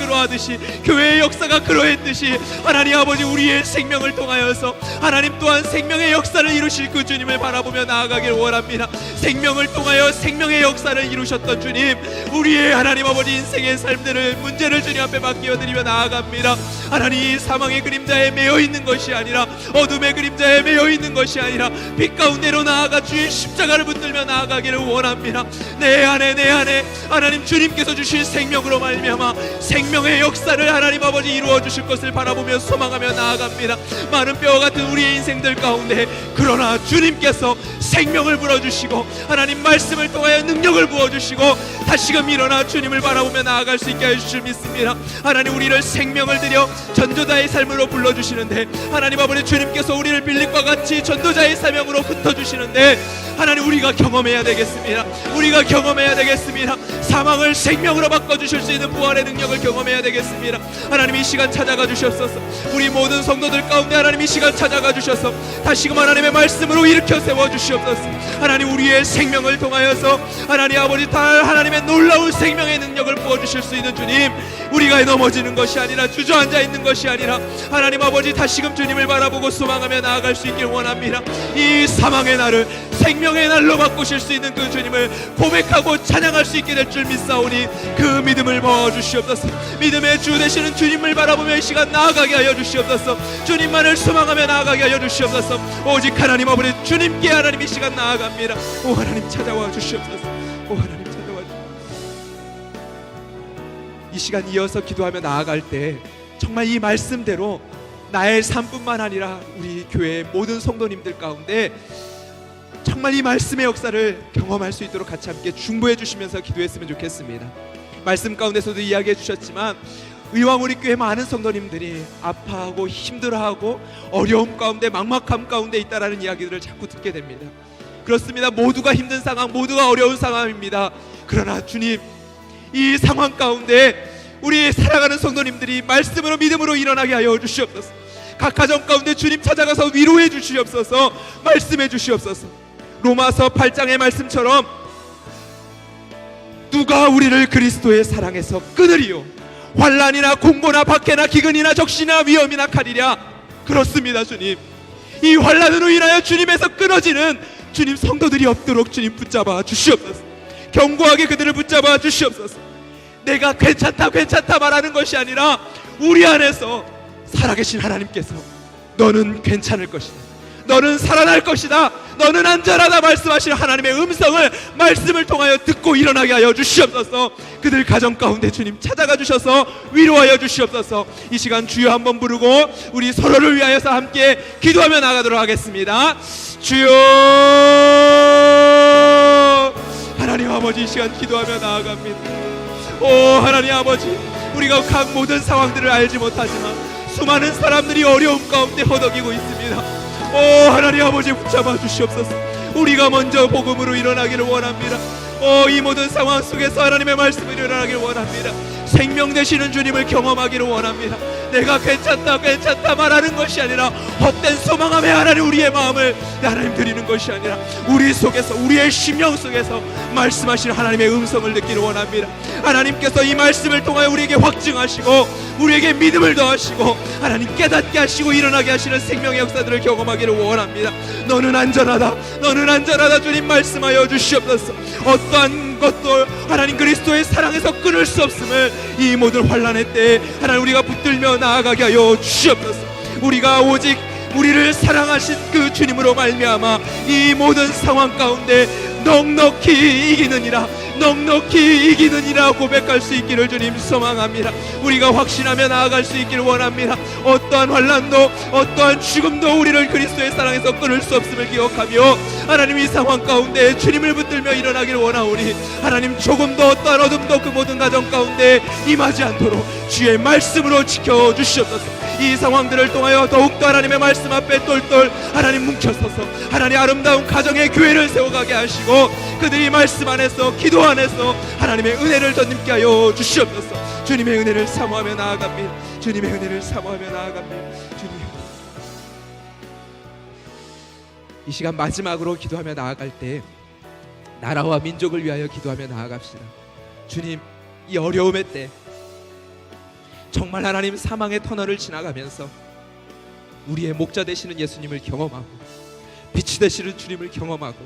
그러했듯이 하나님 아버지 우리의 생명을 통하여서 하나님 또한 생명의 역사를 이루실 그 주님을 바라보며 나아가길 원합니다. 생명을 통하여 생명의 역사를 이루셨던 주님, 우리의 하나님 아버지 인생의 삶들을, 문제를 주님 앞에 맡겨 끼어드리며 나아갑니다. 하나님, 이 사망의 그림자에 매여 있는 것이 아니라, 어둠의 그림자에 매여 있는 것이 아니라 빛 가운데로 나아가 주의 십자가를 붙들며 나아가기를 원합니다. 내 안에 하나님 주님께서 주신 생명으로 말미암아 생명의 역사를 하나님 아버지 이루어 주실 것을 바라보며 소망하며 나아갑니다. 많은 뼈와 같은 우리의 인생들 가운데, 그러나 주님께서 생명을 불어주시고 하나님 말씀을 통하여 능력을 부어주시고 다시금 일어나 주님을 바라보며 나아갈 수 있게 해주실 믿습니다. 하나님, 우리를 생명을 들여 전도자의 삶으로 불러주시는데, 하나님 아버지 주님께서 우리를 빌립과 같이 전도자의 사명으로 흩어주시는데, 하나님 우리가 경험해야 되겠습니다. 우리가 경험해야 되겠습니다. 사망을 생명으로 바꿔주실 수 있는 부활의 능력을 경험해야 되겠습니다. 하나님, 이 시간 찾아가 주시옵소서. 우리 모든 성도들 가운데 하나님 이 시간 찾아가 주셔서 다시금 하나님의 말씀으로 일으켜 세워주시옵소서. 하나님, 우리의 생명을 통하여서 하나님 아버지 하나님의 놀라운 생명의 능력을 부어주실 수 있는 주님, 우리가 넘어지는 것이 아니라 주저앉아 있는 것이 아니라 하나님 아버지 다시금 주님을 바라보고 소망하며 나아갈 수 있길 원합니다. 이 사망의 날을 생명의 날로 바꾸실 수 있는 그 주님을 고백하고 찬양할 수 있게 될 줄 믿사오니 그 믿음을 부어주시옵소서. 믿음의 주 되시는 주님을 바라보며 이 시간 나아가게 하여 주시옵소서. 주님만을 소망하며 나아가게 하여 주시옵소서. 오직 하나님 아버지 주님께 하나님 이 시간 나아갑니다. 오 하나님, 찾아와 주시옵소서. 오 하나님, 찾아와 주시옵소서. 이 시간 이어서 기도하며 나아갈 때 정말 이 말씀대로 나의 삶뿐만 아니라 우리 교회의 모든 성도님들 가운데 정말 이 말씀의 역사를 경험할 수 있도록 같이 함께 중보해 주시면서 기도했으면 좋겠습니다. 말씀 가운데서도 이야기해 주셨지만 의왕우리교회 많은 성도님들이 아파하고 힘들어하고 어려움 가운데 막막함 가운데 있다라는 이야기들을 자꾸 듣게 됩니다. 그렇습니다. 모두가 힘든 상황, 모두가 어려운 상황입니다. 그러나 주님, 이 상황 가운데 우리 사랑하는 성도님들이 말씀으로 믿음으로 일어나게 하여 주시옵소서. 각 가정 가운데 주님 찾아가서 위로해 주시옵소서. 말씀해 주시옵소서. 로마서 8장의 말씀처럼 누가 우리를 그리스도의 사랑에서 끊으리요? 환난이나 공고나 박해나 기근이나 적신이나 위험이나 칼이랴. 그렇습니다. 주님, 이 환난으로 인하여 주님에서 끊어지는 주님 성도들이 없도록 주님 붙잡아 주시옵소서. 견고하게 그들을 붙잡아 주시옵소서. 내가 괜찮다 말하는 것이 아니라 우리 안에서 살아계신 하나님께서 너는 괜찮을 것이다, 너는 살아날 것이다, 너는 안전하다 말씀하시는 하나님의 음성을 말씀을 통하여 듣고 일어나게 하여 주시옵소서. 그들 가정 가운데 주님 찾아가 주셔서 위로하여 주시옵소서. 이 시간 주여 한번 부르고 우리 서로를 위하여서 함께 기도하며 나가도록 하겠습니다. 주여, 하나님 아버지, 이 시간 기도하며 나아갑니다. 오 하나님 아버지, 우리가 각 모든 상황들을 알지 못하지만 수많은 사람들이 어려움 가운데 허덕이고 있습니다. 오 하나님 아버지, 붙잡아 주시옵소서. 우리가 먼저 복음으로 일어나기를 원합니다. 이 모든 상황 속에서 하나님의 말씀으로 일어나기를 원합니다. 생명 되시는 주님을 경험하기를 원합니다. 내가 괜찮다 말하는 것이 아니라 헛된 소망함에 하나님 우리의 마음을 하나님 드리는 것이 아니라 우리 속에서, 우리의 심령 속에서 말씀하시는 하나님의 음성을 듣기를 원합니다. 하나님께서 이 말씀을 통하여 우리에게 확증하시고 우리에게 믿음을 더하시고 하나님 깨닫게 하시고 일어나게 하시는 생명의 역사들을 경험하기를 원합니다. 너는 안전하다 주님 말씀하여 주시옵소서. 어떠한 것도 하나님 그리스도의 사랑에서 끊을 수 없음을 이 모든 환난의 때에 하나님 우리가 붙들며 나아가게 하여 주시옵소서. 우리가 오직 우리를 사랑하신 그 주님으로 말미암아 이 모든 상황 가운데 넉넉히 이기느니라 고백할 수 있기를 주님 소망합니다. 우리가 확신하며 나아갈 수 있기를 원합니다. 어떠한 환난도 어떠한 죽음도 우리를 그리스도의 사랑에서 끊을 수 없음을 기억하며 하나님 이 상황 가운데 주님을 붙들며 일어나기를 원하오니 하나님 조금도 어떠한 어둠도 그 모든 가정 가운데 임하지 않도록 주의 말씀으로 지켜주시옵소서. 이 상황들을 통하여 더욱더 하나님의 말씀 앞에 똘똘 하나님 뭉쳐서서 하나님 아름다운 가정의 교회를 세워가게 하시고 그들이 말씀 안에서 기도 안에서 하나님의 은혜를 덧입게 하여 주시옵소서. 주님의 은혜를 사모하며 나아갑니다. 주님의 은혜를 사모하며 나아갑니다. 주님의 은혜. 이 시간 마지막으로 기도하며 나아갈 때 나라와 민족을 위하여 기도하며 나아갑시다. 주님, 이 어려움의 때 정말 하나님 사망의 터널을 지나가면서 우리의 목자 되시는 예수님을 경험하고 빛이 되시는 주님을 경험하고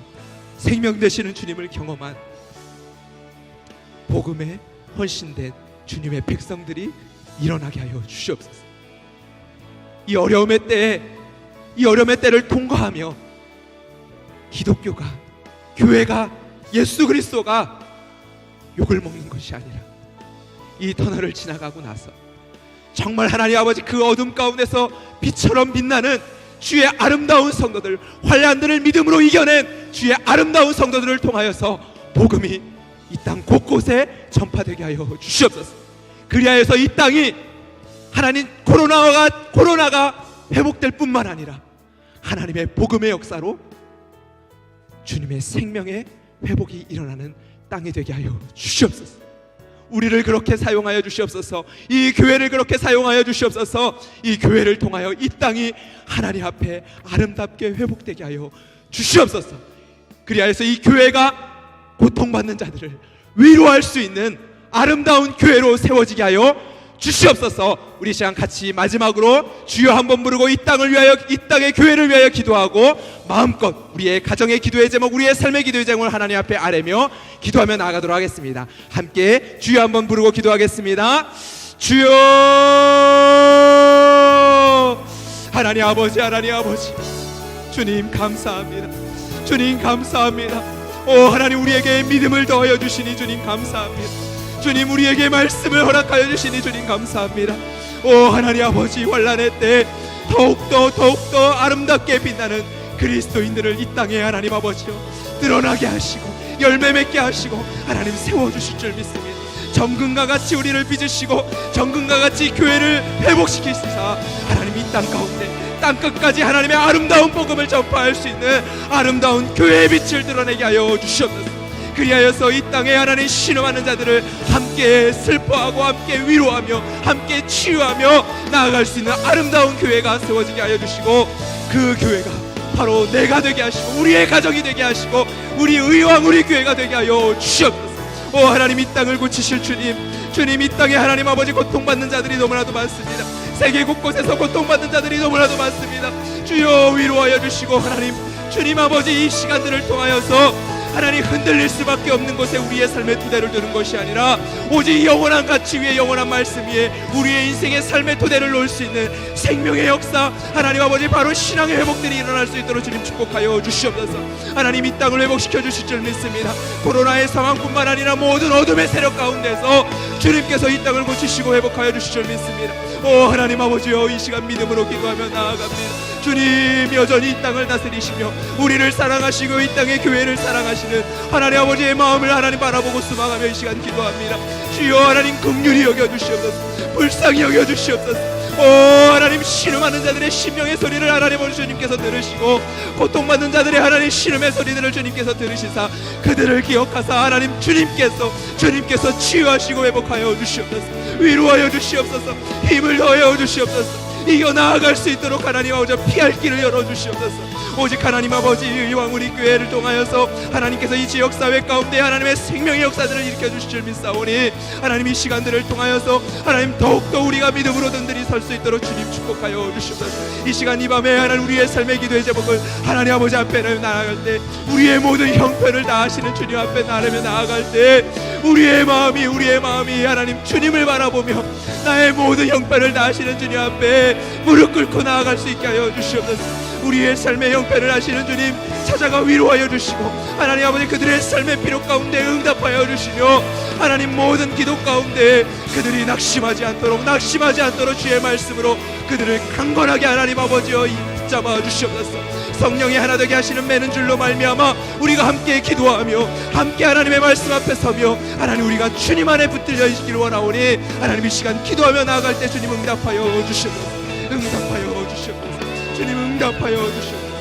생명 되시는 주님을 경험한 복음에 헌신된 주님의 백성들이 일어나게 하여 주시옵소서. 이 어려움의 때를 통과하며 기독교가, 교회가, 예수 그리스도가 욕을 먹는 것이 아니라 이 터널을 지나가고 나서 정말 하나님 아버지 그 어둠 가운데서 빛처럼 빛나는 주의 아름다운 성도들, 환난들을 믿음으로 이겨낸 주의 아름다운 성도들을 통하여서 복음이 이 땅 곳곳에 전파되게 하여 주시옵소서. 그리하여서 이 땅이 하나님 코로나가 회복될 뿐만 아니라 하나님의 복음의 역사로 주님의 생명의 회복이 일어나는 땅이 되게 하여 주시옵소서. 우리를 그렇게 사용하여 주시옵소서. 이 교회를 그렇게 사용하여 주시옵소서. 이 교회를 통하여 이 땅이 하나님 앞에 아름답게 회복되게 하여 주시옵소서. 그리하여서 이 교회가 고통받는 자들을 위로할 수 있는 아름다운 교회로 세워지게 하여 주시옵소서. 우리 시간 같이 마지막으로 주여 한번 부르고 이 땅을 위하여, 이 땅의 교회를 위하여 기도하고 마음껏 우리의 가정의 기도의 제목, 우리의 삶의 기도의 제목을 하나님 앞에 아뢰며 기도하며 나아가도록 하겠습니다. 함께 주여 한번 부르고 기도하겠습니다. 주여, 하나님 아버지, 하나님 아버지, 주님 감사합니다. 주님 감사합니다. 오 하나님, 우리에게 믿음을 더하여 주시니 주님 감사합니다. 주님, 우리에게 말씀을 허락하여 주시니 주님 감사합니다. 오 하나님 아버지, 환난의 때 더욱더 아름답게 빛나는 그리스도인들을 이 땅에 하나님 아버지요 드러나게 하시고 열매 맺게 하시고 하나님 세워주실 줄 믿습니다. 정금과 같이 우리를 빚으시고 정금과 같이 교회를 회복시키시사 하나님 이 땅 가운데 땅끝까지 하나님의 아름다운 복음을 전파할 수 있는 아름다운 교회의 빛을 드러내게 하여 주시옵소서. 그리하여서 이 땅에 하나님 신음하는 자들을 함께 슬퍼하고 함께 위로하며 함께 치유하며 나아갈 수 있는 아름다운 교회가 세워지게 하여 주시고 그 교회가 바로 내가 되게 하시고 우리의 가정이 되게 하시고 우리 의왕 우리 교회가 되게 하여 주시옵소서. 오 하나님, 이 땅을 고치실 주님, 이 땅에 하나님 아버지 고통받는 자들이 너무나도 많습니다. 세계 곳곳에서 고통받는 자들이 너무나도 많습니다. 주여 위로하여 주시고 하나님, 주님 아버지 이 시간들을 통하여서 하나님 흔들릴 수밖에 없는 곳에 우리의 삶의 토대를 두는 것이 아니라 오직 영원한 가치 위에 영원한 말씀 위에 우리의 인생의 삶의 토대를 놓을 수 있는 생명의 역사, 하나님 아버지 바로 신앙의 회복들이 일어날 수 있도록 주님 축복하여 주시옵소서. 하나님, 이 땅을 회복시켜 주실 줄 믿습니다. 코로나의 상황뿐만 아니라 모든 어둠의 세력 가운데서 주님께서 이 땅을 고치시고 회복하여 주실 줄 믿습니다. 오 하나님 아버지여, 이 시간 믿음으로 기도하며 나아갑니다. 주님 여전히 이 땅을 다스리시며 우리를 사랑하시고 이 땅의 교회를 사랑하시는 하나님 아버지의 마음을 하나님 바라보고 수망하며 이 시간 기도합니다. 주여 하나님, 긍휼히 여겨주시옵소서. 불쌍히 여겨주시옵소서. 오 하나님, 신음하는 자들의 심령의 소리를 하나님 주님께서 들으시고 고통받는 자들의 하나님 신음의 소리들을 주님께서 들으시사 그들을 기억하사 하나님 주님께서 치유하시고 회복하여 주시옵소서. 위로하여 주시옵소서. 힘을 더하여 주시옵소서. 이겨 나아갈 수 있도록 하나님 아버지 피할 길을 열어주시옵소서. 오직 하나님 아버지 의왕 우리 교회를 통하여서 하나님께서 이 지역사회 가운데 하나님의 생명의 역사들을 일으켜주실 줄 믿사오니 하나님 이 시간들을 통하여서 하나님 더욱더 우리가 믿음으로 든든히 설 수 있도록 주님 축복하여 주시옵소서. 이 시간 이 밤에 하나님 우리의 삶의 기도의 제목을 하나님 아버지 앞에 나아갈 때 우리의 모든 형편을 다하시는 주님 앞에 나아갈 때 우리의 마음이 하나님 주님을 바라보며 나의 모든 형편을 다하시는 주님 앞에 무릎 꿇고 나아갈 수 있게 하여 주시옵소서. 우리의 삶의 형편을 하시는 주님 찾아가 위로하여 주시고 하나님 아버지 그들의 삶의 필요 가운데 응답하여 주시며 하나님 모든 기도 가운데 그들이 낙심하지 않도록 주의 말씀으로 그들을 강건하게 하나님 아버지여 잡아 주시옵소서. 성령이 하나 되게 하시는 매는 줄로 말미암아 우리가 함께 기도하며 함께 하나님의 말씀 앞에 서며 하나님 우리가 주님 안에 붙들려 있기를 원하오니 하나님 이 시간 기도하며 나아갈 때 주님 응답하여 주시옵소서. 주님 응답하여 주시옵소서.